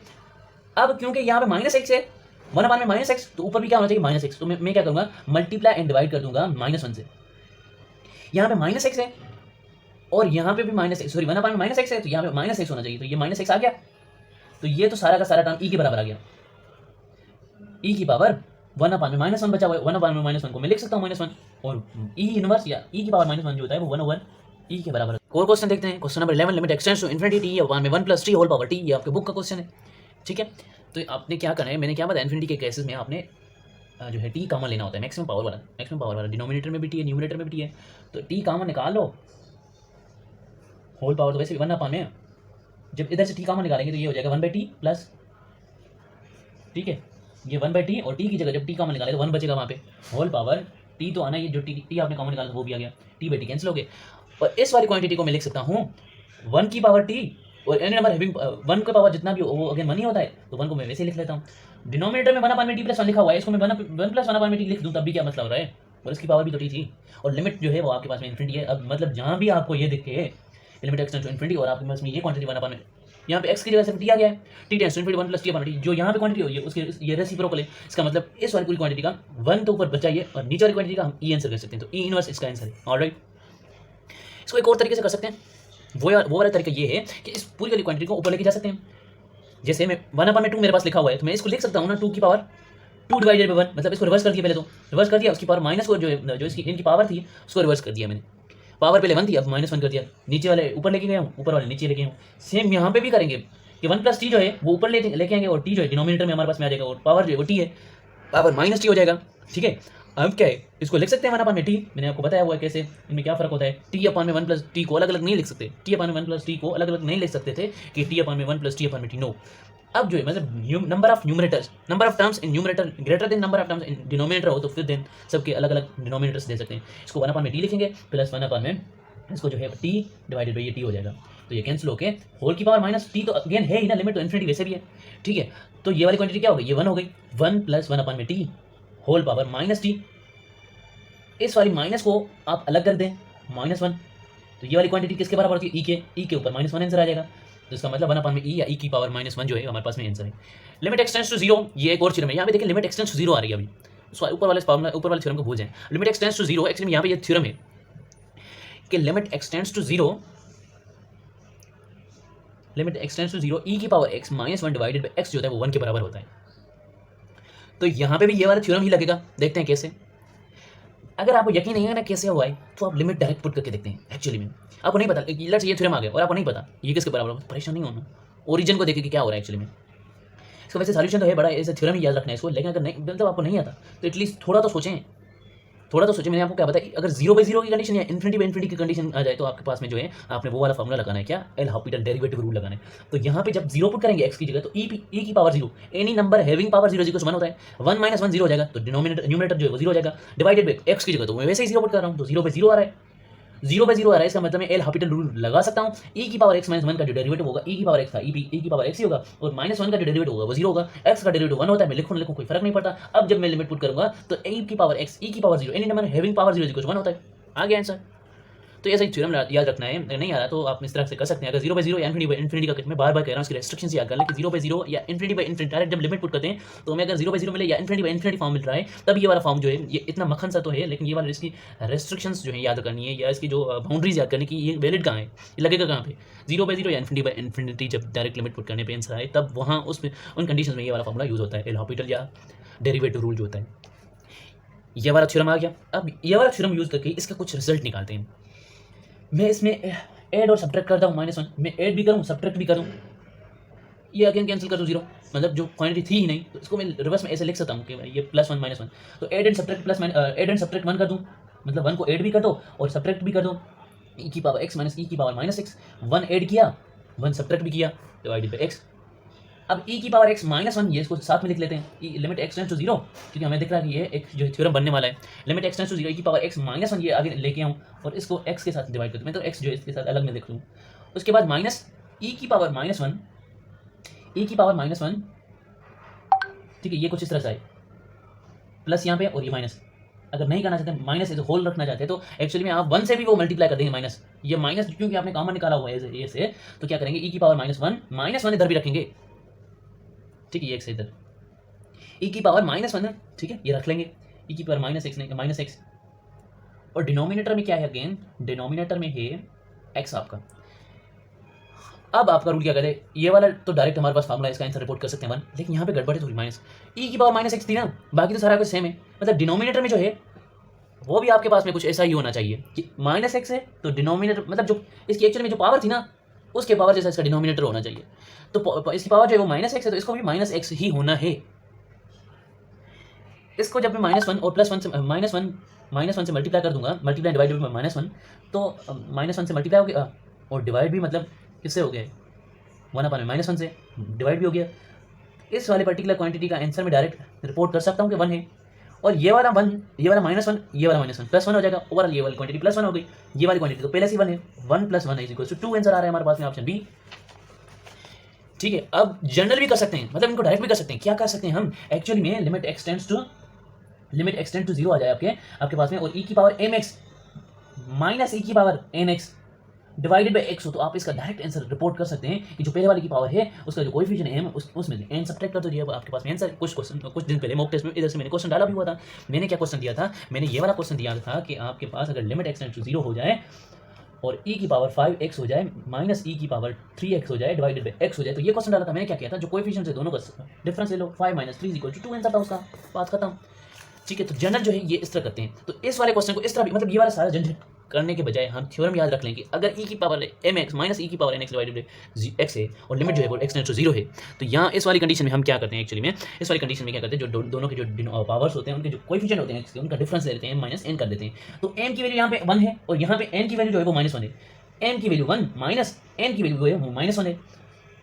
अब क्योंकि यहाँ पे -x है 1/-x, तो ऊपर भी क्या होना चाहिए -x, तो मैं क्या करूँगा, मल्टीप्लाई एंड डिवाइड कर दूंगा -1 से, यहाँ पे -x है और यहाँ पे भी -x, सॉरी 1/-x है तो यहाँ पे -x होना चाहिए, तो ये -x आ गया, तो ये तो सारा का सारा टर्म e के बराबर आ गया, e की पावर 1/-1 बचा हुआ है, 1/-1 को मैं लिख सकता हूँ -1, और e इनवर्स या e की पावर -1 जो होता है वो 1/e के बराबर। और क्वेश्चन देखते हैं, question number 11, limit x tends to infinity t 1 + t whole power t, ये आपके बुक का क्वेश्चन है। ठीक है, तो आपने क्या करना है, मैंने क्या बताया, इन्फिनिटी के केसेस में आपने जो है t कॉमन लेना होता है, मैक्सिमम पावर वाला, डिनोमिनेटर में भी t है, न्यूमरेटर में भी t है, तो t कॉमन निकाल लो, होल पावर तो वैसे भी 1/, में जब इधर से t कॉमन निकालेंगे तो ये हो जाएगा 1/t प्लस, ठीक है, ये 1/t और t की जगह जब t कॉमन निकाले तो 1 बचेगा वहाँ पे, होल पावर t तो आना ही, जो t आपने कॉमन निकाला वो भी आ गया, t/t कैंसिल हो गए, और इस वाली क्वांटिटी को मैं लिख सकता हूँ 1 की पावर t, और एनी नंबर हैविंग 1 का पावर जितना भी हो वो अगेन 1 ही होता है, तो 1 को मैं वैसे लिख लेता हूँ, डिनोमिनेटर में 1/t + 1 लिखा हुआ है, इसको मैं 1 + 1/t लिख दूँ तब भी क्या मसला हो रहा है, और इसकी पावर भी तो t थी, और लिमिट जो है वो आपके पास में इन्फिनिटी है। अब मतलब जहाँ भी आपको ये दिखे लिमिट एक्सटेंड्स टू इन्फिनिटी और आपके पास में ये क्वांटिटी 1/, यहाँ पे x की जगह से t आ गया है, t tends to infinity 1 + t/t, जो यहाँ पे क्वांटिटी हो उसके ये रेसिप्रोकल है, इसका मतलब इस वाली पूरी क्वांटिटी का 1 तो ऊपर बचाइए और नीचे वाली क्वांटिटी का हम e आंसर कर सकते हैं, तो e इनवर्स इसका आंसर है। ऑलराइट, इसको एक और तरीके से कर सकते हैं, वो वाला तरीका ये है कि इस पूरी वाली क्वांटिटी को ऊपर लेके जा सकते हैं। जैसे मैं 1/2 मेरे पास लिखा हुआ है, तो मैं इसको लिख सकता हूँ ना 2 की पावर 2 डिवाइडेड बाई 1, मतलब इसको रिवर्स कर दिया, पहले तो रिवर्स कर दिया, उसकी पावर माइनस को जो इसकी इनकी पावर थी उसको रिवर्स कर दिया मैंने। पावर पहले 1 थी, अब -1 कर दिया, नीचे वाले ऊपर लेके गया हूँ, ऊपर वाले नीचे लेके हूँ। सेम यहाँ पे भी करेंगे कि 1 + t जो है वो ऊपर लेके आएंगे, और t जो है डिनोमिनेटर में हमारे पास में आ जाएगा, और पावर जो है वो t है, पावर -t हो जाएगा। ठीक है, अब क्या है, इसको लिख सकते हैं 1/t, मैंने आपको बताया हुआ है कैसे, इनमें क्या फ़र्क होता है। t/1 + t को अलग अलग नहीं लिख सकते, t/1 + t को अलग अलग नहीं लिख सकते थे कि t/1 + t/t, नो। अब जो है मतलब number of numerators, number of terms in numerator greater than number of terms in denominator हो, तो फिर देन सबके अलग अलग डिनोमिनेटर्स दे सकते हैं। इसको 1/t लिखेंगे प्लस 1/, इसको जो है t डिवाइडेड बाई ये t हो जाएगा, तो ये कैंसिल होके होल की पावर -t तो अगेन है ही ना, लिमिट तो इन्फिनिटी वैसे भी है। ठीक है, तो ये वाली क्वांटिटी क्या हो गई, ये 1 हो गई, 1 + 1/t होल पावर -t। इस वाली माइनस को आप अलग कर दें, -1, तो ये वाली क्वांटिटी किसके बराबर होती है, ई के ऊपर -1 आंसर आ जाएगा, तो इसका मतलब 1/e या e की पावर -1 जो है हमारे पास में आंसर है। लिमिट एक्सटेंड्स टू 0, ये एक और थ्योरम है, यहाँ पे देखिए लिमिट एक्सटेंड्स टू 0 आ रही है अभी, ऊपर वाले थ्योरम को भूल जाएं, लिमिट एक्सटेंड्स टू 0, एक्चुअली यहाँ पे ये थ्योरम है कि लिमिट एक्सटेंड्स टू 0 e की power x -1 divided by x जो होता है वो 1 के बराबर होता है। तो यहाँ पे भी ये वाला थ्योरम ही लगेगा, देखते हैं कैसे। अगर आपको यकीन नहीं है ना कैसे हुआ है, तो आप लिमिट डायरेक्ट पुट करके देखते हैं। एक्चुअली में आपको नहीं पता, लेट्स ये थ्योरम आ गया और आपको नहीं पता ये किसके बराबर हो, परेशान नहीं होना, ओरिजिन को देखें कि क्या हो रहा है एक्चुअली में। इसका वैसे सॉल्यूशन तो है बड़ा, ऐसे थ्योरम ही याद रखना है इसको, लेकिन अगर नहीं मतलब आपको नहीं आता तो एटलीस्ट थोड़ा तो सोचें। मैंने आपको क्या बताया, अगर 0/0 की कंडीशन या इन्फिनिटी की कंडीशन आ जाए, तो आपके पास में जो है आपने वो वाला फॉर्मूला लगाना है, क्या, एल हॉपिटल डेरिवेटिव रूल लगाना है। तो यहाँ पे जब 0 पुट करेंगे x की जगह, तो e की power 0, any number having power 0 1 होता है, 1 - 1 0 हो जाएगा, तो न्यूमरेटर जो है वो 0 हो जाएगा, डिवाइडेड बाई x की जगह तो मैं वैसे ही 0 पुट कर रहा हूँ, तो 0/0 आ रहा है, 0/0 आ रहा है, इसका मतलब मैं एल हॉपिटल रूल लगा सकता हूँ। e की पावर x -1 का जो डेरिवेटिव होगा, e की पावर x था, e की पावर x ही होगा, और -1 का जो डेरिवेटिव होगा वो 0 होगा, x का डेरिवेटिव 1 होता है, मैं लिखूँ कोई फर्क नहीं पड़ता। अब जब मैं लिमिट पुट करूंगा तो e की पावर x, e की power 0, any number having power 0 1 होता है, आ गया आंसर। तो ऐसा ही थ्योरम याद रखना है, नहीं आ रहा तो आप इस तरह से कर सकते हैं। अगर 0/0 या इन्फिनिटी का मैं बार बार कह रहा हूँ, इसकी रेस्ट्रिक्शन याद कर लें कि 0/0 या इन्फिनिटी डायरेक्ट जब लिमिट पुट करते हैं, तो हमें अगर 0/0 मिले या इन्फिनिटी फॉर्म मिल रहा है, तब ये वाला फॉर्म जो है, ये इतना मक्खन सा तो है, लेकिन ये वाला इसकी रेस्ट्रिक्शंस जो है याद करनी है, या इसकी जो बाउंड्रीज याद करनी कि ये वैलिड कहाँ है, ये लगेगा कहाँ पे, 0/0 या इन्फिनिटी जब डायरेक्ट लिमिट पुट करने पर आंसर आए, तब वहाँ उन कंडीशन में ये वाला फॉर्मूला यूज होता है, एल हॉपिटल या डेरिवेटिव रूल जो होता है। ये वाला थ्योरम आ गया। अब ये वाला थ्योरम यूज करके इसका कुछ रिजल्ट निकालते हैं। मैं इसमें ऐड और सब्ट्रैक्ट करता हूँ, -1, मैं ऐड भी करूँ सब्ट्रैक्ट भी करूँ, ये अगेन कैंसिल कर दूँ 0, मतलब जो क्वांटिटी थी ही नहीं, तो इसको मैं रिवर्स में ऐसे लिख सकता हूँ कि ये +1 -1, तो ऐड एंड सब्ट्रैक्ट 1 कर दूँ, मतलब 1 को ऐड भी कर दो और सब्ट्रैक्ट भी कर दो, e की पावर x - e की पावर -x, 1 ऐड किया 1 सब्ट्रैक्ट भी किया, डिवाइडेड बाई x। अब e की पावर x -1, ये इसको साथ में लिख लेते हैं, लिमिट x टेंड्स टू 0, क्योंकि हमें दिख रहा है कि ये एक जो थ्योरम बनने वाला है, limit x tends to 0 e की पावर x -1, ये आगे लेके आऊँ और इसको x के साथ डिवाइड कर दूँ, मैं तो x जो है इसके साथ अलग में लिख लूँ। उसके बाद माइनस e की पावर -1, ठीक है, ये कुछ इस तरह से है, प्लस यहाँ पे और ये माइनस। अगर नहीं करना चाहते माइनस इज होल रखना चाहते हैं, तो एक्चुअली में आप 1 से भी वो मल्टीप्लाई कर देंगे माइनस, ये माइनस क्योंकि आपने कॉमन निकाला हुआ है ये से, तो क्या करेंगे, e की पावर -1 इधर भी रखेंगे, ठीक है, ये x इधर, e की पावर -1, ठीक है, ये रख लेंगे, e की पावर -x, और डिनोमिनेटर में क्या है, अगेन डिनोमिनेटर में है x आपका। अब आपका रूल क्या करे, ये वाला तो डायरेक्ट हमारे पास फार्मूला, इसका आंसर रिपोर्ट कर सकते हैं 1, लेकिन यहाँ पे गड़बड़ है थोड़ी, माइनस e की पावर -x थी ना, बाकी तो सारा कुछ सेम है, मतलब डिनोमिनेटर में जो है वो भी आपके पास में कुछ ऐसा ही होना चाहिए कि -x है, तो डिनोमिनेटर मतलब जो इसकी एक्चुअल में जो पावर थी ना, उसके पावर जैसा इसका डिनोमिनेटर होना चाहिए, तो इसकी पावर जो है वो -x है, तो इसको भी -x ही होना है। इसको जब मैं -1 और +1 से -1 से मल्टीप्लाई कर दूंगा, मल्टीप्लाई डिवाइडेड बाई -1, तो -1 से मल्टीप्लाई हो गया और डिवाइड भी मतलब किससे हो गया, 1/-1 से डिवाइड भी हो गया। इस वाले पर्टिकुलर क्वांटिटी का आंसर मैं डायरेक्ट रिपोर्ट कर सकता हूँ कि 1 है, और ये वाला -1, ये वाला -1, ये वाला -1 +1 हो जाएगा, ओवरऑल ये वाली क्वांटिटी +1 हो गई, ये वाली क्वांटिटी तो पहले से ही 1 है, 1 + 1 = 2 आंसर आ रहा है हमारे पास में, ऑप्शन बी। ठीक है, अब जनरल भी कर सकते हैं, मतलब इनको डायरेक्ट भी कर सकते हैं। क्या कर सकते हैं हम, एक्चुअली में लिमिट एक्सटेंड्स टू 0 आ जाए आपके पास में, और e की पावर mx माइनस e की power nx divided by x हो, तो आप इसका डायरेक्ट आंसर रिपोर्ट कर सकते हैं कि जो पहले वाले की पावर है उसका जो कोएफिशिएंट है उसमें n सब्ट्रैक्ट कर दीजिए, आपके पास में आंसर। कुछ दिन पहले मॉक टेस्ट में इधर से मैंने क्वेश्चन डाला भी हुआ था। मैंने क्या क्वेश्चन दिया था, मैंने ये वाला क्वेश्चन दिया था कि आपके पास अगर लिमिट एक्सटेंड्स टू 0 हो जाए और e की पावर 5x हो जाए माइनस e की पावर 3x हो जाए डिवाइडेड बाई x हो जाए। तो ये क्वेश्चन डाला था मैंने, क्या किया था, जो कोएफिशिएंट्स है दोनों का डिफरेंस ले लो, 5 - 3 = 2 आंसर था उसका, बात खत्म। ठीक है, तो जनरल जो है ये इस तरह करते हैं। तो इस वाले क्वेश्चन को इस तरह भी, मतलब ये वाला सारा झंझट करने के बजाय हम थ्योरम याद रख लें कि अगर e की पावर mx माइनस e की power nx divided by x है और लिमिट जो है वो x टेंड्स टू 0 है, तो यहाँ इस वाली कंडीशन में हम क्या करते हैं, एक्चुअली में इस वाली कंडीशन में क्या करते हैं, जो दोनों के जो पावर्स होते हैं उनके जो कोएफिशिएंट होते हैं x के, उनका डिफरेंस ले लेते हैं, माइनस n कर देते हैं। तो m की वैल्यू यहाँ पे 1 है और यहाँ पे n की वैल्यू जो है वो -1 है। m की वैल्यू 1 माइनस n की वैल्यू जो है वो -1 है।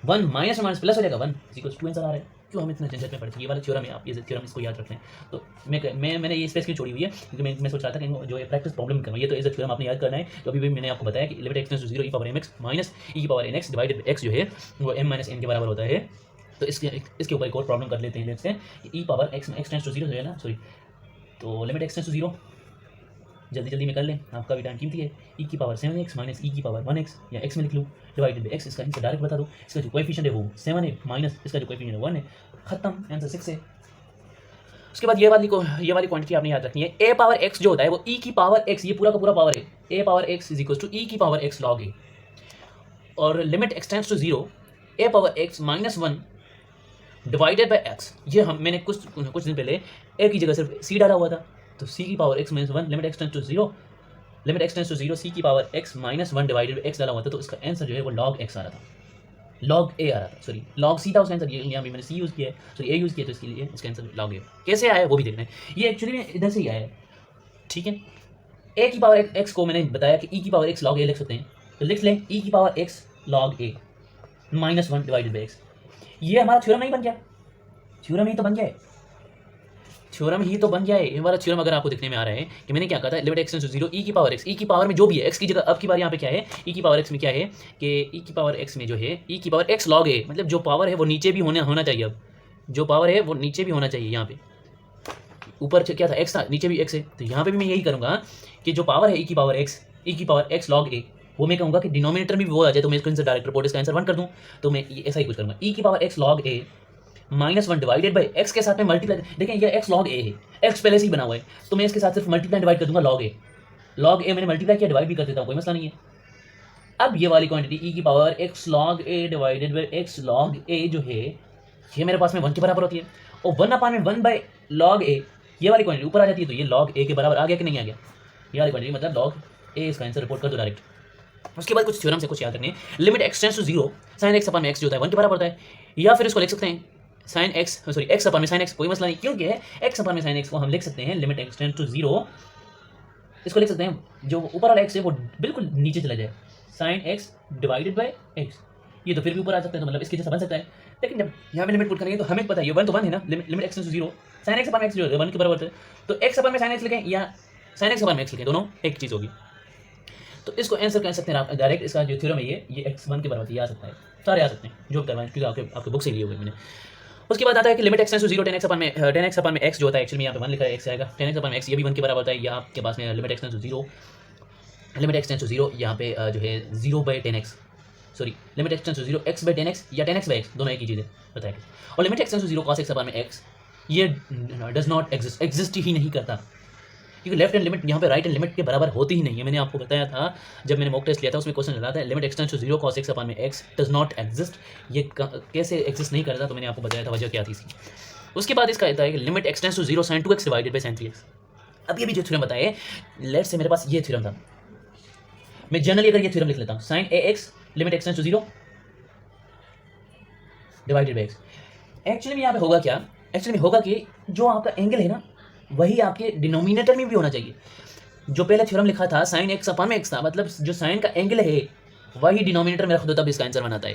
1 माइनस माइनस प्लस हो जाएगा, 1 = 2 आंसर आ रहा है। क्यों हम इतने झंझट में पड़ते हैं, ये वाला थ्योरम है, आप ये थ्योरम इसको याद रख लें। तो मैंने ये स्पेस क्यों छोड़ी हुई है, क्योंकि मैं सोच रहा था कि जो ये प्रैक्टिस प्रॉब्लम करना, ये तो एज अ थ्योरम आपने याद करना है। तो अभी भी मैंने आपको बताया कि limit x tends to 0 e power mx minus e की power nx divided by x जो है वो m - n के बराबर होता है। तो इसके ऊपर एक और प्रॉब्लम कर लेते हैं, let's say e power x tends to 0 जो है ना, सॉरी, तो लिमिट x टेंड्स टू 0 जल्दी में कर लें, आपका भी टाइम कीमती है। e की पावर 7x माइनस e की पावर 1x, या x में लिख लूँ, डिवाइडेड बाई x, इसका आंसर डायरेक्ट बता दो। इसका जो कोएफिशिएंट है वो 7 है, माइनस इसका जो कोएफिशिएंट है 1 है, खत्म, आंसर 6 है। उसके बाद ये वाली क्वांटिटी आपने याद रखनी है। a पावर x जो होता है वो e की पावर x, ये पूरा का पूरा पावर है, a पावर x = e की पावर x log a, और limit x tends to 0 a power x -1 divided by x। ये मैंने कुछ दिन पहले a की जगह सिर्फ c डाला हुआ था, तो c की power x -1 limit x tends to 0 c की power x -1 divided by x डाला हुआ था। तो इसका आंसर जो है वो log x आ रहा था, log a आ रहा था, सॉरी log c था उसका आंसर। यहाँ भी मैंने c यूज़ किया है, सॉरी a यूज़ किया, तो इसके लिए इसका आंसर log a कैसे आया है वो भी देखना है। ये एक्चुअली में इधर से ही आया है, ठीक है। a की पावर x को मैंने बताया कि e की पावर x log a लिख सकते हैं, तो लिख लें e की power x log a -1 divided by x। ये हमारा थ्योरम नहीं बन गया, थ्योरम ही तो बन गया है, ये वाला थ्योरम अगर आपको दिखने में आ रहा है कि मैंने क्या कहा था, limit x tends to 0 e की पावर x, e की पावर में जो भी है x की जगह, अब की बार यहाँ पे क्या है, e की पावर x में क्या है कि e की पावर x में जो है e की पावर x log a, मतलब जो पावर है वो नीचे भी होना चाहिए। अब जो पावर है वो नीचे भी होना चाहिए, यहाँ पे ऊपर क्या था x था, नीचे भी x है, तो यहाँ पे भी मैं यही करूँगा कि जो पावर है e की पावर x log a, वो मैं कहूँगा कि डिनोमिनेटर में भी वो आ जाए, तो मैं इसको इनसे डायरेक्ट रिपोर्ट इसका आंसर 1 कर दूँ। तो मैं ऐसा ही कुछ करूँगा, e की power x log a -1 divided by x के साथ में मल्टीप्लाई, देखें ये x log a है, x पहले से ही बना हुआ है, तो मैं इसके साथ सिर्फ मल्टीप्लाई डिवाइड कर दूंगा log a मैंने मल्टीप्लाई किया, डिवाइड भी कर देता हूँ, कोई मसला नहीं है। अब ये वाली क्वांटिटी e की power x log a divided by x log a जो है ये मेरे पास में 1 के बराबर होती है, और 1/1/log a ये वाली क्वांटिटी ऊपर आ जाती है, तो ये log a के बराबर आ गया कि नहीं आ गया, ये वाली क्वांटिटी मतलब log a, इसका आंसर रिपोर्ट कर दो डायरेक्ट। उसके बाद कुछ थ्योरम से कुछ याद रखने, limit x tends to 0 sin x upon x जो होता है 1 के बराबर होता है, या फिर इसको लिख सकते हैं sin x, sorry x upon में sin x, कोई मसला नहीं, क्योंकि x अपॉन में sin x को हम लिख सकते हैं लिमिट x टेंड्स टू 0, इसको लिख सकते हैं जो ऊपर वाला x है वो बिल्कुल नीचे चला जाए, sin x divided by x, ये तो फिर भी ऊपर आ सकता है, तो मतलब इसके जैसा बन सकता है। लेकिन जब यहाँ पे लिमिट पुट करेंगे तो हमें पता है ये 1 तो 1 है ना, limit x tends to 0 sin x upon x जो है 1 के बराबर होता है, तो x अपॉन में sin x लिखें या sin x अपॉन में x लिखें, दोनों एक चीज़ होगी। तो इसको आंसर कर सकते हैं आप डायरेक्ट, इसका जो थ्योरम है ये x 1 के बराबर ये आ सकता है, सारे आ सकते हैं जो भी करवाएं, क्योंकि आपके बुक से लिए हुए मैंने। उसके बाद आता है कि limit x tends to 0 10x upon में x जो होता है, एक्चुअली में यहाँ पे 1 लिखा है, x आएगा 10x अपॉन में x, ये भी 1 के बराबर होता है, या आपके पास में लिमिट x टेंड्स टू 0 यहाँ पे जो है 0/10x, sorry limit x tends to 0 x/10x या 10x/x, दोनों एक ही चीज़ है, बताया। और limit x tends to 0 cos x upon में x, ये डज नॉट एग्जिस्ट ही नहीं करता, क्योंकि लेफ्ट हैंड लिमिट यहाँ पे राइट हैंड लिमिट के बराबर होती ही नहीं है। मैंने आपको बताया था जब मैंने मॉक टेस्ट लिया था, उसमें क्वेश्चन चला था limit x tends to 0 cos x upon में x डज नॉट एग्जिस्ट, ये कैसे एग्जिस्ट नहीं करता, तो मैंने आपको बताया था वजह क्या थी इसकी। उसके बाद इसका आता है कि limit x tends to 0 sin 2x divided by sin 3x। अब ये भी जो थ्योरम बताए, लेट्स से मेरे पास ये थ्योरम था, मैं जनरली अगर ये थ्योरम लिख लेता हूँ, sin ax limit x tends to 0 divided by x। Actually में यहाँ पे होगा क्या, एक्चुअली में होगा कि जो आपका एंगल है ना वही आपके डिनोमिनेटर में भी होना चाहिए। जो पहले थ्योरम लिखा था sin x अपॉन में x था, मतलब जो साइन का एंगल है वही डिनोमिनेटर में रख दो, तब इसका आंसर बनाता है।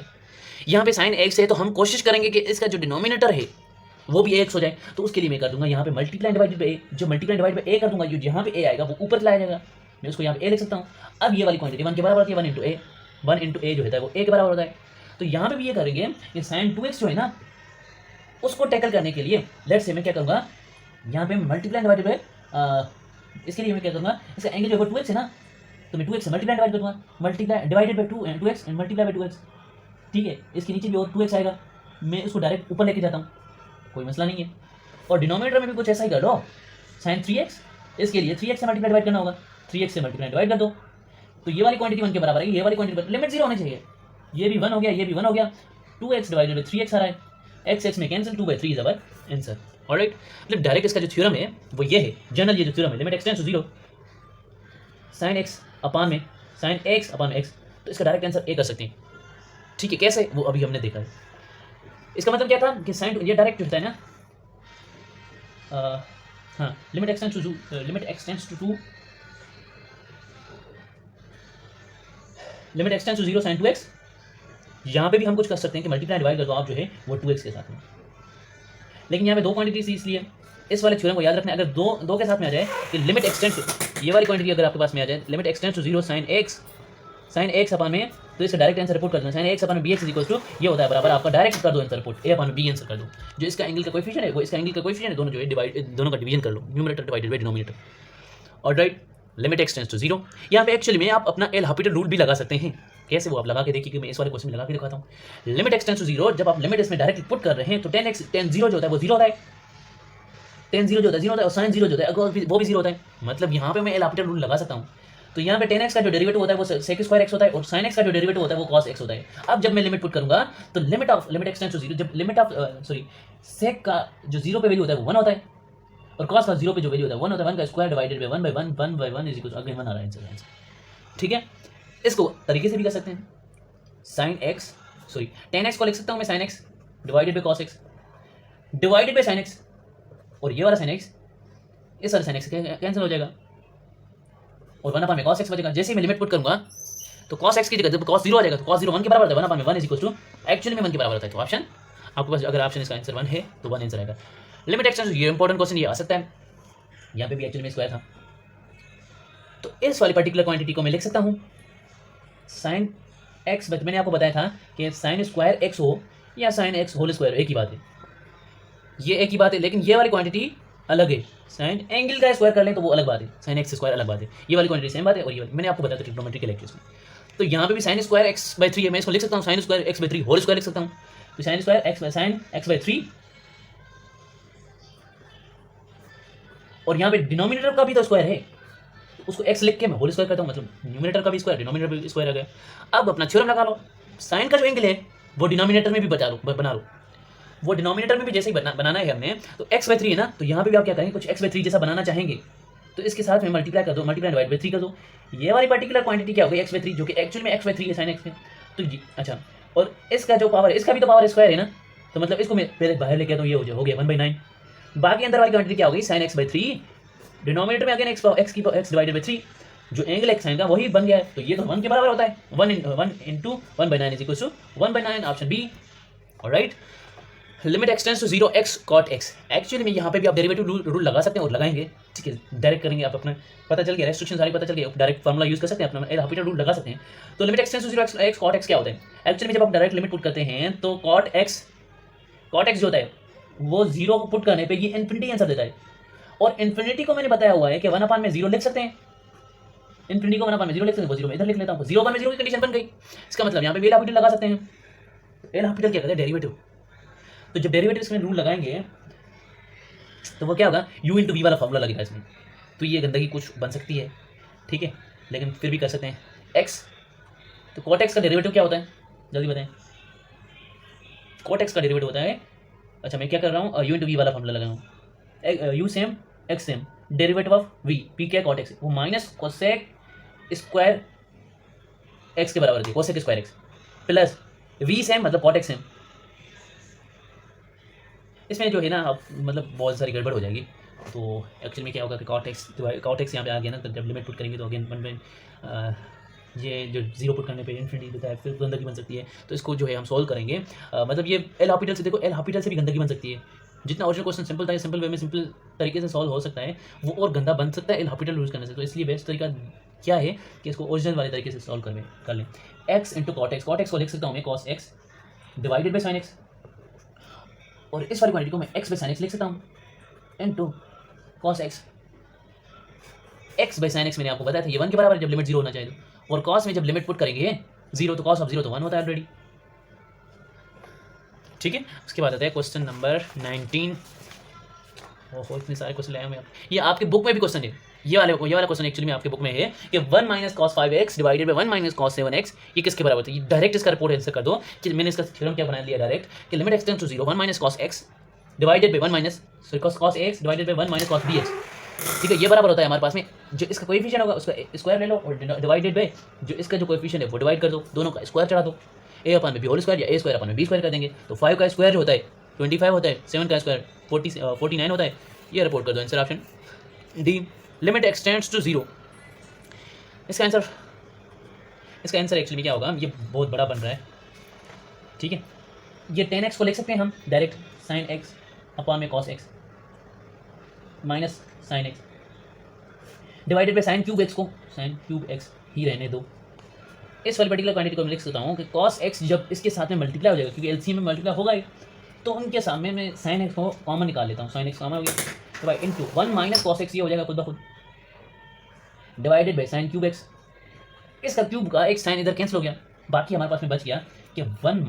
यहाँ पे sin x है तो हम कोशिश करेंगे कि इसका जो डिनोमिनेटर है वो भी x हो जाए, तो उसके लिए मैं कर दूंगा यहाँ पे मल्टीप्लाई डिवाइडेड बाई a, जो मल्टीप्लाई डिवाइड बाई a कर दूंगा, जो यहाँ पे a आएगा वो ऊपर लाया जाएगा, मैं उसको यहाँ पे a लिख सकता हूँ। अब ये वाली क्वांटिटी 1 के बराबर होती है, 1 इंटू a जो होता है वो a के बराबर होता है, तो यहाँ पे भी ये करेंगे कि sin 2x जो है ना उसको टैकल करने के लिए लेट्स से मैं क्या करूँगा, यहाँ पे मल्टीप्लाई डिवाइडेड बाई, इसके लिए मैं क्या करूँगा, इसका एंगल जो है 2x है ना, तो मैं 2x से मल्टीप्लाई डिवाइड करूँगा, multiply divided by 2x and multiply by 2x, ठीक है। इसके नीचे भी और 2x आएगा, मैं उसको डायरेक्ट ऊपर लेके जाता हूँ, कोई मसला नहीं है। और डिनोमिनेटर में भी कुछ ऐसा ही कर लो, sin 3x, इसके लिए 3x से मल्टीप्लाई डिवाइड करना होगा, 3x से मल्टीप्लाई डिवाइड कर दो, तो ये वाली क्वांटिटी 1 के बराबर है, ये वाली क्वांटिटी लिमिट 0 होनी चाहिए। ये भी 1 हो गया, ये भी 1 हो गया, 2x डिवाइडेड बाई 3x आ रहा है, x में cancel, 2/3 is our answer. Alright, मतलब डायरेक्ट इसका जो थ्योरम है वो ये है, जनरल ये जो थ्योरम है, limit x tends to 0 sin x upon में sin x अपान x, तो इसका डायरेक्ट आंसर ए कर सकते हैं। ठीक है, कैसे वो अभी हमने देखा है। इसका मतलब क्या था कि sin ये डायरेक्ट होता है ना, हाँ, limit x tends to 2 limit x tends to 0 sin 2x। यहाँ पे भी हम कुछ कर सकते हैं कि मल्टीप्लाई डिवाइड कर दो आप जो है वो 2x के साथ में, लेकिन यहाँ पे दो क्वांटिटी थी इसलिए इस वाले थ्योरम को याद रखना। अगर दो के साथ में आ जाए कि लिमिट एक्सटेंड टू, ये वाली क्वांटिटी अगर आपके पास में आ जाए limit extend to 0 sin x upon में, तो इसका डायरेक्ट आंसर रिपोर्ट कर दो, sin x upon bx is equal to ये होता है बराबर आपका, डायरेक्ट कर दो answer report, a upon b answer कर दो। जो इसका एंगल का कोएफिशिएंट है वो इसका एंगल का कोएफिशिएंट है, दोनों जो है दोनों का डिवीजन कर लो, numerator divided by denominator. Alright, limit x tends to 0। यहाँ पे एक्चुअली में आप अपना एल हॉपिटल रूल भी लगा सकते हैं। कैसे वो आप लगा के देखिए कि मैं इस वाले क्वेश्चन में लगा के दिखाता हूँ। लिमिट x टेंड्स टू 0, जब आप लिमिट इसमें डायरेक्टली पुट कर रहे हैं तो tan 0 जो होता है वो 0 होता है, tan 0 जो होता है 0 होता है, और sin 0 जो होता है वो भी 0 होता है। मतलब यहाँ पे मैं एल हॉपिटल रूल लगा सकता हूँ। तो यहाँ पे tan x का जो डेरिवेटिव होता है वो sec स्क्वायर x होता है, और sin x का जो डेरिवेटिव होता है वो cos x होता है। अब जब मैं लिमिट पुट करूंगा तो लिमिट x टेंड्स टू 0, जब लिमिट ऑफ sec का जो 0 पे वैल्यू होता है वो 1 होता है, और cos का 0 पे जो वैल्यू होता है 1 होता है, 1 का square divided by 1/1 is equal to again 1 आ रहा है आंसर। ठीक है, इसको तरीके से भी कर सकते हैं। tan x को लिख सकता हूँ मैं sin x divided by cos x divided by sin x, और ये वाला sin x इस वाला sin x कैंसिल हो जाएगा, और 1 अपान में cos x बचेगा। जैसे ही मैं लिमिट पुट करूंगा तो cos x की जगह जब cos 0 आ जाएगा तो cos 0 1 के बराबर होता है, 1 अपान में 1 इज इक्वल टू एक्चुअली में 1 के बराबर होता है। तो ऑप्शन आपके पास, अगर ऑप्शन इसका आंसर 1 है तो 1 आंसर आएगा। लिमिट x टेंड्स टू, ये इंपॉर्टेंट क्वेश्चन ये आ सकता है, यहाँ पे भी एक्चुअली में स्क्वायर था, तो इस वाली पर्टिकुलर क्वांटिटी को मैं लिख सकता हूँ sin x, मैंने आपको बताया था कि sin स्क्वायर x हो या sin x होल स्क्वायर एक ही बात है, ये एक ही बात है, लेकिन ये वाली क्वांटिटी अलग है। sin एंगल का स्क्वायर कर लें तो वो अलग बात है, sin x स्क्वायर अलग बात है, ये वाली क्वांटिटी सेम बात है, और ये वाली मैंने आपको बताया था ट्रिग्नोमेट्री के लेक्चर्स में। तो यहाँ पे भी sin स्क्वायर x/3 है, मैं इसको लिख सकता हूँ sin square x/3 whole square लिख सकता हूँ। तो sin स्क्वायर sin x/3, और यहाँ पे डिनोमिनेटर का भी तो स्क्वायर है, तो उसको x लिख के मैं होल स्क्वायर करता हूँ, मतलब न्यूमरेटर का भी स्क्वायर डिनोमिनेटर भी स्क्वायर आ गया। अब अपना थ्योरम लगा लो, साइन का जो एंगल है वो डिनोमिनेटर में भी बना लो, वो डिनोमिनेटर में भी जैसे ही बनाना है हमने, तो x/3 है ना, तो यहाँ पे भी आप क्या करेंगे, कुछ x/3 जैसा बनाना चाहेंगे तो इसके साथ में मल्टीप्लाई कर दो, मल्टीप्लाई डिवाइड बाई 3 कर दो। ये वाली पर्टिकुलर क्वांटिटी क्या हो गई x/3, जो कि एक्चुअल में x/3 है sin x है। तो अच्छा, और इसका जो पावर है, इसका भी तो पावर स्क्वायर है ना, तो मतलब इसको मैं पहले बाहर लेके आता हूँ, ये हो गया 1/9। बाकी अंदर वाली क्वांटिटी क्या हो गई, sin x/3, डिनोमिनेटर में अगेन x डिवाइडेड बाई 3, जो एंगल x साइन का वही बन गया है, तो ये तो 1 के बराबर होता है, 1 into 1/9 is equal to 1/9, option B. Alright, limit x tends to 0 x cot x, actually में यहाँ पे भी आप डेरिवेटिव रूल लगा सकते हैं और लगाएंगे, ठीक है, डायरेक्ट करेंगे आप अपना, पता चल गया रेस्ट्रिक्शन सारी पता चल गई, डायरेक्ट फार्मूला यूज कर सकते हैं, अपना एल हॉपिटल रूल लगा सकते हैं। तो limit x tends to 0 x cot x क्या होता है, एक्चुअली में जब आप डायरेक्ट लिमिट पुट करते हैं तो cot x जो होता है वो 0 को पुट करने पे ये इन्फिनिटी आंसर देता है, और इन्फिनिटी को मैंने बताया हुआ है कि 1/0 लिख सकते हैं, इन्फिनिटी को 1/0 लिख सकते हैं, वो 0 में इधर लिख लेता हूँ, 0/0 की कंडीशन बन गई। इसका मतलब यहाँ पे एल हॉपिटल लगा सकते हैं, एल हॉपिटल क्या कहते हैं, डेरिवेटिव। तो जब डेरिवेटिव इसमें रूल लगाएंगे तो वो क्या होगा, u इंटू वी वाला फॉर्मूला लगेगा इसमें, तो ये गंदगी कुछ बन सकती है, ठीक है, लेकिन फिर भी कर सकते हैं। x, तो cot x का डेरिवेटिव क्या होता है, जल्दी बताएं। cot x का डेरिवेटिव होता है, अच्छा मैं क्या कर रहा हूँ, u इंटू वी वाला फॉर्मूला लगा हूँ, u same x same, derivative of v, p क्या cot x, वो माइनस कोसेक स्क्वायर x के बराबर है, cosec square x plus v same मतलब cot x सेम। इसमें जो है ना अब मतलब बहुत सारी गड़बड़ हो जाएगी, तो एक्चुअली में क्या होगा कि cot x यहाँ पे आ गया ना, तो जब लिमिट पुट करेंगे तो अगेन ये जो 0 पुट करने पे इन्फिनिटी देता है, फिर गंदगी बन सकती है, तो इसको जो है हम सॉल्व करेंगे। मतलब ये एल हॉपिटल से, देखो एल हॉपिटल से भी गंदगी बन सकती है, जितना ओरिजिनल क्वेश्चन सिंपल था, सिंपल वे में सिंपल तरीके से सॉल्व हो सकता है, वो और गंदा बन सकता है एल हॉपिटल यूज़ करने से। तो इसलिए बेस्ट तरीका क्या है कि इसको ओरिजिनल वाले तरीके से सॉल्व कर लें। x इंटू cot x को लिख सकता हूँ मैं cos x divided by sin x, और इस वाली क्वांटिटी को मैं x बाई sin x लिख सकता हूँ into cos x, x by sin x मैंने आपको बताया था ये 1 के बराबर है जब लिमिट 0 होना चाहिए, और cos में जब लिमिट पुट करेंगे 0 तो cos ऑफ 0 तो 1 होता है ऑलरेडी, ठीक है। उसके बाद आता है क्वेश्चन नंबर 19। ओहो इतने सारे क्वेश्चन लाए हैं, ये आपके बुक में भी क्वेश्चन है, ये वाला क्वेश्चन एक्चुअली में आपके बुक में है कि 1 minus cos 5x divided by 1 minus cos 7x ये किसके बराबर होता है। ये डायरेक्ट इसका रिपोर्ट आंसर कर दो कि मैंने इसका थ्योरम क्या बना लिया डायरेक्ट कि limit x tends to 0 1 minus cos x divided by 1 minus cos ax divided by 1 minus cos bx। ठीक है, ये बराबर होता है हमारे पास में जो इसका कोएफिशिएंट होगा उसका स्क्वायर ले लो और डिवाइडेड बाई जो इसका जो कोएफिशिएंट है वो डिवाइड कर दो, दोनों का स्क्वायर चढ़ा दो, a अपन में b होल स्क्वायर या a स्क्वायर अपन में b स्क्वायर कर देंगे। तो 5 का स्क्वायर जो होता है 25 होता है, 7 का स्क्वायर 49 होता है। ये रिपोर्ट कर दो answer option D limit x tends to 0। इसका आंसर एक्चुअली क्या होगा, ये बहुत बड़ा बन रहा है। ठीक है, ये 10x को लिख सकते हैं हम डायरेक्ट साइन x अपॉन में cos x minus sine x divided by sine cube x को साइन क्यूब x ही रहने दो। इस वाली पर्टिकुलर क्वांटिटी को मैं लिख सकता हूँ कि कॉस x जब इसके साथ में मल्टीप्लाई हो जाएगा क्योंकि एलसीएम में मल्टीप्लाई होगा ही, तो उनके सामने मैं साइन x को कॉमन निकाल लेता हूँ। साइन x कॉमन हो गया तो भाई इंटू 1 माइनस कॉस x ये हो जाएगा खुद ब खुद divided by sine cube x। इसका क्यूब का एक साइन इधर कैंसिल हो गया, बाकी हमारे पास में बच गया कि 1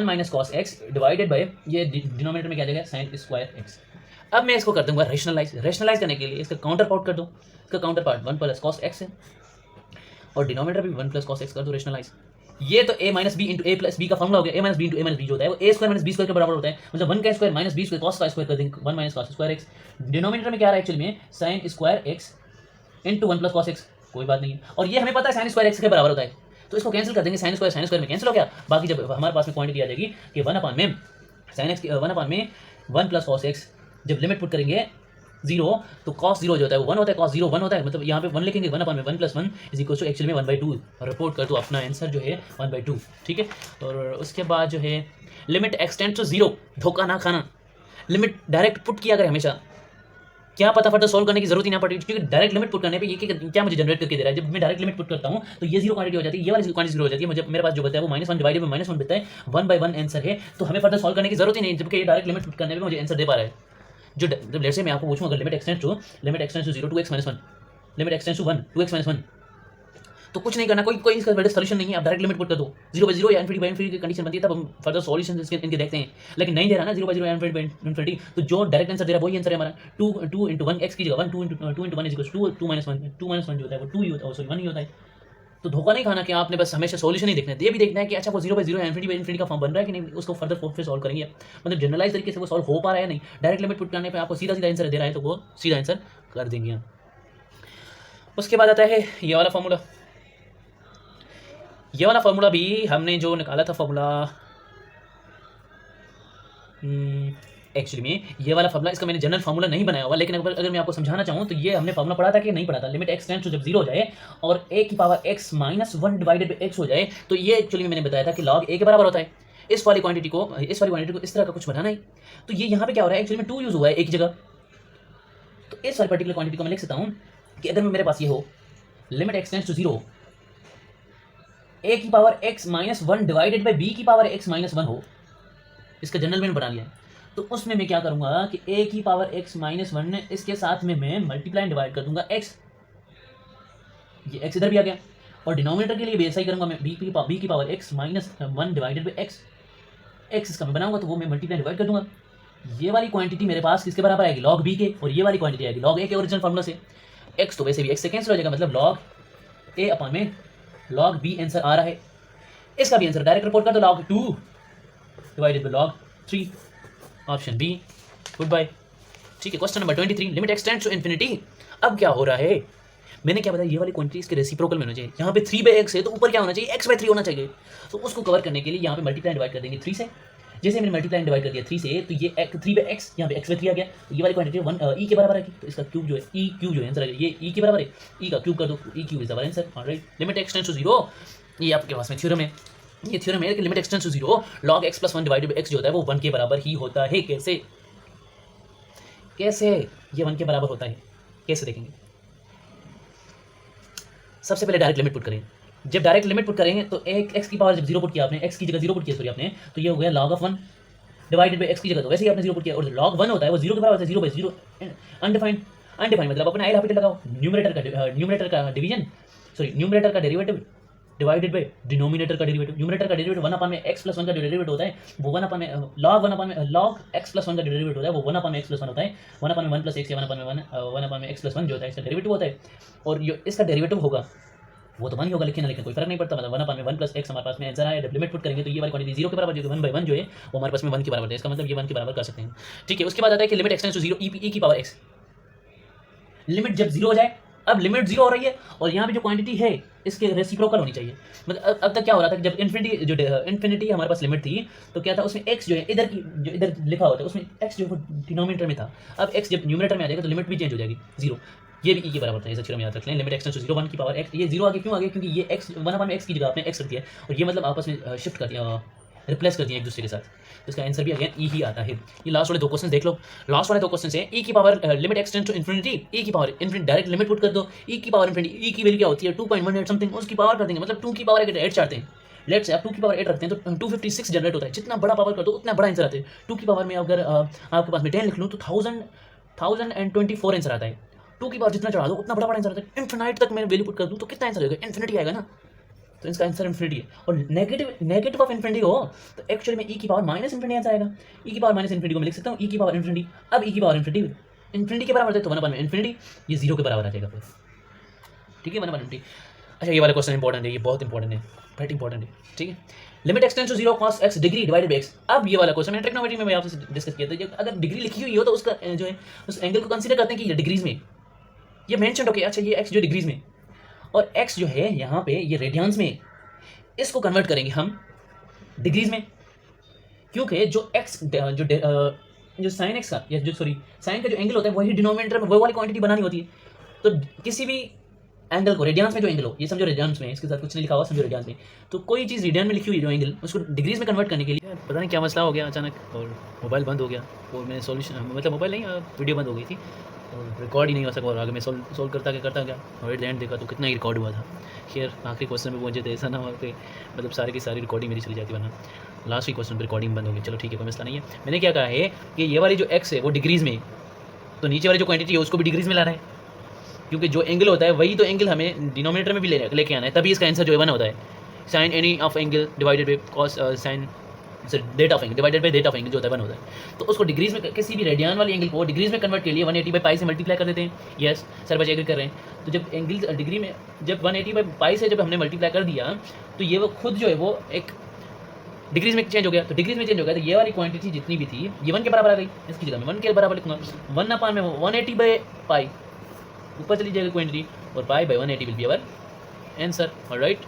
minus cos x divided by ये डिनोमिनेटर में क्या जाएगा साइन स्क्वायर x। अब मैं इसको कर दूंगा रेशनलाइज करने के लिए इसका काउंटर पार्ट कर दूँ। इसका counter part 1 plus cos x है और डिनोमिनेटर भी 1 प्लस कॉस x कर दो रेशनलाइज। ये तो a minus B into A plus B का फॉर्मुला हो गया। a minus B into A minus B जो होता है वो a square minus B square के बराबर होता है, मतलब 1 का square minus B square cos का स्क्वायर कर देंगे 1 minus cos square x। Denominator में क्या आ रहा है एक्चुअली में sine square x into 1 plus cos x, कोई बात नहीं है। और ये हमें पता है साइन स्क्वायर x के बराबर होता है, तो इसको कैंसिल कर देंगे। साइन स्क्वायर में कैंसिल हो गया, बाकी जब हमारे पास में क्वांटिटी आ जाएगी कि 1 अपॉन में साइन x 1 अपॉन में 1 प्लस कॉस x, जब लिमिट पुट करेंगे 0 तो कॉस 0 जो होता है वो 1 होता है, कॉस 0 1 होता है, मतलब यहाँ पे 1 लिखेंगे 1 अपॉन में 1 plus 1 is equal to actually में 1/2 और रिपोर्ट कर दो अपना आंसर जो है 1/2। ठीक है, और उसके बाद जो है लिमिट x टेंड्स टू 0, धोखा ना खाना, लिमिट डायरेक्ट पुट किया करें हमेशा, क्या पता फर्दर सॉल्व करने की जरूरत ही ना पड़े, क्योंकि डायरेक्ट लिमिट पुट करने पे ये क्या मुझे जनरेट करके दे रहा है। जब मैं डायरेक्ट लिमिट पुट करता हूँ तो ये 0 क्वांटिटी हो जाती है, ये वाली क्वांटिटी 0 हो जाती है। मुझे मेरे पास जो बता है वो -1 डिवाइडेड बाई -1 बता है, 1/1 आंसर है, तो हमें फर्दर सॉल्व करने की जरूरत ही नहीं, जबकि ये डायरेक्ट लिमिट पुट करने पे मुझे आंसर दे पा रहा है। जो जब लेट से मैं आपको पूछूं अगर limit x tends to 0 2x - 1 limit x tends to 1 2x - 1 तो कुछ नहीं करना, कोई इसका बेटर सॉल्यूशन नहीं है। आप डायरेक्ट लिमिट पुट कर दो 0/0 या इनफिनिटी की कंडीशन बनती है, तब हम फर्दर सॉल्यूशन इनके देखते हैं। लेकिन नहीं दे रहा ना 0/0 या इनफिनिटी, तो जो डायरेक्ट आंसर दे रहा है वही आंसर है हमारा। 2 इंटू 1 x की जगह 1 2 इंटू 1 इज इक्वल टू 2 - 1 2 - 1 जो होता है वो 2 ही होता है, सॉरी 1 ही होता है। तो धोखा नहीं खाना कि आपने बस हमेशा सॉल्यूशन ही देखना है, ये भी देखना है कि अच्छा वो 0/0 या इनफिनिटी का फॉर्म बन रहा है कि नहीं, उसको फर्दर फिर सॉल्व करेंगे। मतलब जनरलाइज तरीके से वो सॉल्व हो पा रहा है नहीं, डायरेक्ट लिमिट पुट करने पे आपको सीधा आंसर दे रहा है तो वो सीधा आंसर कर देंगे। उसके बाद आता है ये वाला फार्मूला भी हमने जो निकाला था फार्मूला, एक्चुअली में ये वाला फार्मूला, इसका मैंने जनरल फार्मूला नहीं बनाया हुआ, लेकिन अगर मैं आपको समझाना चाहूँ तो ये हमने फार्मूला पढ़ा था कि नहीं पढ़ा था। लिमिट x टेंड्स टू जब 0 हो जाए और a की power x minus 1 divided by x हो जाए, तो ये एक्चुअली मैंने बताया था कि log a के बराबर होता है। इस वाली क्वांटिटी को इस तरह का कुछ बनाना है, तो ये यहाँ पे क्या हो रहा है एक्चुअली में 2 यूज हुआ है एक जगह। तो इस वाली पर्टिकुलर क्वांटिटी को मैं लिख सकता हूँ कि अगर मेरे पास ये हो limit x tends to 0 a की power x minus 1 divided by b की पावर x माइनस 1 हो, इसका जनरल मैंने बना लिया है। तो उसमें मैं क्या करूंगा कि a की पावर x माइनस 1 इसके साथ में मैं मल्टीप्लाई डिवाइड कर दूंगा x, ये x इधर भी आ गया, और डिनोमिनेटर के लिए भी ऐसा ही करूंगा मैं b की power x minus 1 divided by x इसका मैं बनाऊंगा तो वो मैं मल्टीप्लाई डिवाइड कर दूंगा। ये वाली क्वांटिटी मेरे पास किसके बराबर आएगी log b के, और ये वाली क्वांटिटी आएगी log a के ओरिजिनल फार्मूला से। x तो वैसे भी x से कैंसिल हो जाएगा, मतलब log a अपॉन में log b आंसर आ रहा है। इसका भी आंसर डायरेक्ट रिपोर्ट कर दो log 2 divided by log 3, option B, good bye. ठीक है, question number 23 limit x tends to infinity. अब क्या हो रहा है, मैंने क्या बताया ये वाली क्वांटिटी इसके रेसिप्रोकल में होना चाहिए। यहाँ पे 3/x है तो ऊपर क्या होना चाहिए x/3 होना चाहिए। तो उसको कवर करने के लिए यहाँ पे मल्टीप्लाई डिवाइड कर देंगे 3 से। जैसे मैंने मल्टीप्लाई डिवाइड कर दिया 3 से तो ये 3/x यहाँ पे x/3 आ गया, तो ये वाली क्वांटिटी 1 e के बराबर आएगी, तो इसका क्यूब जो है e क्यूब जो है आंसर आ गया, ये e के बराबर है, e का क्यूब कर दो, e cube is our answer. Alright, limit x tends to 0, ये आपके पास में थ्योरम है। ये थ्योरम है कि limit x tends to 0 log x + 1 divided by x जो होता है वो 1 के बराबर ही होता है। कैसे ये 1 के बराबर होता है, कैसे देखेंगे। सबसे पहले डायरेक्ट लिमिट पुट करें। जब डायरेक्ट लिमिट पुट करेंगे तो x की पावर जब 0 पुट किया आपने, x की जगह 0 पुट किया सॉरी आपने, तो ये हो गया log of 1 divided by x की जगह तो वैसे ही आपने 0 पुट किया, और log 1 होता है वो 0 के बराबर होता है, 0/0 अनडिफाइंड मतलब अपना एल हॉपिटल लगाओ, न्यूमरेटर का डिवीजन, सॉरी न्यूमरेटर का डेरिवेटिव डिवाइडेड बाई डिनोमिनेटर का डेरिवेटिव। न्यूमरेटर का डेरिवेटिव 1 में x प्लस 1 का डेरिवेटिव होता है, वो 1 में log x प्लस 1 का डेरिवेटिव होता है, वो 1 में x प्लस 1 होता है। 1 में 1 प्लस x या 1 में x प्लस 1 जो होता है इसका डेरिवेटिव होता है, और जो इसका डेरिवेटिव होगा वो तो 1 ही होगा, लेकिन कोई फर्क नहीं पड़ता। मतलब 1 प्लस x हमारे पास में आंसर आया, जब लिमिट पुट करेंगे तो ये वाली क्वांटिटी 0 के बराबर, जो 1/1 जो है वो हमारे पास में 1 के बराबर है, इसका मतलब ये 1 के बराबर कर सकते हैं। ठीक है, उसके बाद आता है कि लिमिट एक्सटेंड्स टू 0 e की पावर x। लिमिट जब 0 हो जाए, अब लिमिट 0 हो रही है और यहाँ पे जो क्वांटिटी है इसके रेसिप्रोकल होनी चाहिए। मतलब अब तक क्या हो रहा था कि जब इन्फिनिटी हमारे पास लिमिट थी तो क्या था, उसमें x जो है इधर की जो इधर लिखा होता है उसमें x जो डिनोमिनेटर में था, अब x जब न्यूमरेटर में आ जाएगा तो लिमिट भी चेंज हो जाएगी 0। ये भी e के बराबर था, इसे अक्षर में याद रख लें। लिमिट एक्सटेंड्स टू 0 1 की पावर x, ये 0 आगे क्यों आ गया, क्योंकि ये x 1/x की जगह आपने x रख दिया और ये मतलब आपस में शिफ्ट कर दिया, रिप्लेस कर दिया एक दूसरे के साथ। तो इसका आंसर भी अगेन ई ही आता है। ये लास्ट वाले दो क्वेश्चन देख लो, लास्ट वाले दो क्वेश्चन है ई की power limit extend to infinity, e की power infinity, direct limit put कर दो, ई की पावर इन्फिनिटी, ई की वैल्यू क्या होती है 2.18 समथिंग, उसकी पावर कर देंगे, मतलब 2 की पावर 8 चाहते हैं। लेट्स से आप 2 की पावर 8 रखते हैं तो 256 जनरेट होता है। जितना बड़ा पावर कर दो उतना बड़ा आंसर आता है। 2 की पावर में अगर आपके पास में 10 लिख लूँ तो 1024 आंसर आता है। 2 की पावर जितना चढ़ा दो उतना बड़ा आंसर आता है। इन्फिनाइट तक मैं वैल्यू पुट कर दूँ तो कितना आंसर आएगा, इन्फिनिटी आएगा ना, तो इसका आंसर इन्फिनिटी है। और नेगेटिव ऑफ इन्फिनिटी हो तो एक्चुअली में ई की पावर माइनस इन्फिनिटी आंसर आएगा। ई की पावर माइनस इन्फिनिटी को मैं लिख सकता हूँ ई की पावर इन्फिनिटी। अब ई की पावर इन्फिनिटी के बराबर है तो 1 इन्फिनिटी, ये 0 के बराबर आ जाएगा फिर। ठीक है, 1 इन्फिनिटी। अच्छा, ये वाला क्वेश्चन इंपॉर्टेंट है, ये बहुत इंपॉर्टेंट है, बहुत इंपॉर्टेंट है। ठीक है, limit x tends to 0 cos x degree divided by x। अब ये वाला क्वेश्चन मैंने ट्रिग्नोमेट्री में आपसे डिस्कस किया था, जब अगर डिग्री लिखी हुई हो तो उसका जो है उस एंगल को कंसीडर करते हैं कि ये डिग्रीज में, ये मेंशन ओके। अच्छा, ये x जो डिग्रीज में और x जो है यहाँ पे ये रेडियंस में, इसको कन्वर्ट करेंगे हम डिग्रीज में, क्योंकि जो x जो साइन x का या जो साइन का जो एंगल होता है वही डिनोमिनेटर में वो वाली क्वांटिटी बनानी होती है। तो किसी भी एंगल को रेडियंस में जो एंगल हो, ये समझो रेडियंस में, इसके साथ कुछ नहीं लिखा हुआ, समझो रेडियंस में, तो कोई चीज़ रेडियन में लिखी हुई जो एंगल, उसको डिग्रीज में कन्वर्ट करने के लिए पता नहीं क्या मसला हो गया अचानक और मोबाइल बंद हो गया और मैंने सॉल्यूशन, मतलब मोबाइल नहीं, वीडियो बंद हो गई थी और रिकॉर्ड ही नहीं हो सका। और आगे मैं सोल्व करता गया और एट द एंड देखा तो कितना ही रिकॉर्ड हुआ था। खैर आखिरी क्वेश्चन में पहुंचे थे, ऐसा ना हो कि मतलब सारी की सारी रिकॉर्डिंग मेरी चली जाती, वरना लास्ट ही क्वेश्चन पर रिकॉर्डिंग बंद हो गई। चलो ठीक है, कोई मसला नहीं है। मैंने क्या कहा है कि ये वाली जो एक्स है वो डिग्रीज में, तो नीचे वाली जो क्वांटिटी है उसको भी डिग्रीज में ला रहा है, क्योंकि जो एंगल होता है वही तो एंगल हमें डिनोमिनेटर में भी लेके आना है, तभी इसका आंसर जो है 1 होता है। Sine any of angle divided by cos sine that of angle divided by that of angle जो होता है 1 होता है। तो उसको डिग्रीज में, किसी भी रेडियन वाली एंगल को डिग्रीज में कन्वर्ट के लिए 180 बाई पाई से मल्टीप्लाई कर देते हैं। यस सर, बच्चे एग्री कर रहे हैं। तो जब एंगल डिग्री में, जब 180 बाई पाई से जब हमने मल्टीप्लाई कर दिया तो ये वो खुद जो है वो एक डिग्रीज में चेंज हो गया। तो डिग्रीज में चेंज हो गया तो ये वाली क्वांटिटी जितनी भी थी ये 1 के बराबर आ गई। इसकी जगह मैं 1 के बराबर लिखूंगा, 1 में 180 बाई पाई ऊपर चली जाएगी क्वांटिटी और pi by 180 will be our answer. Alright,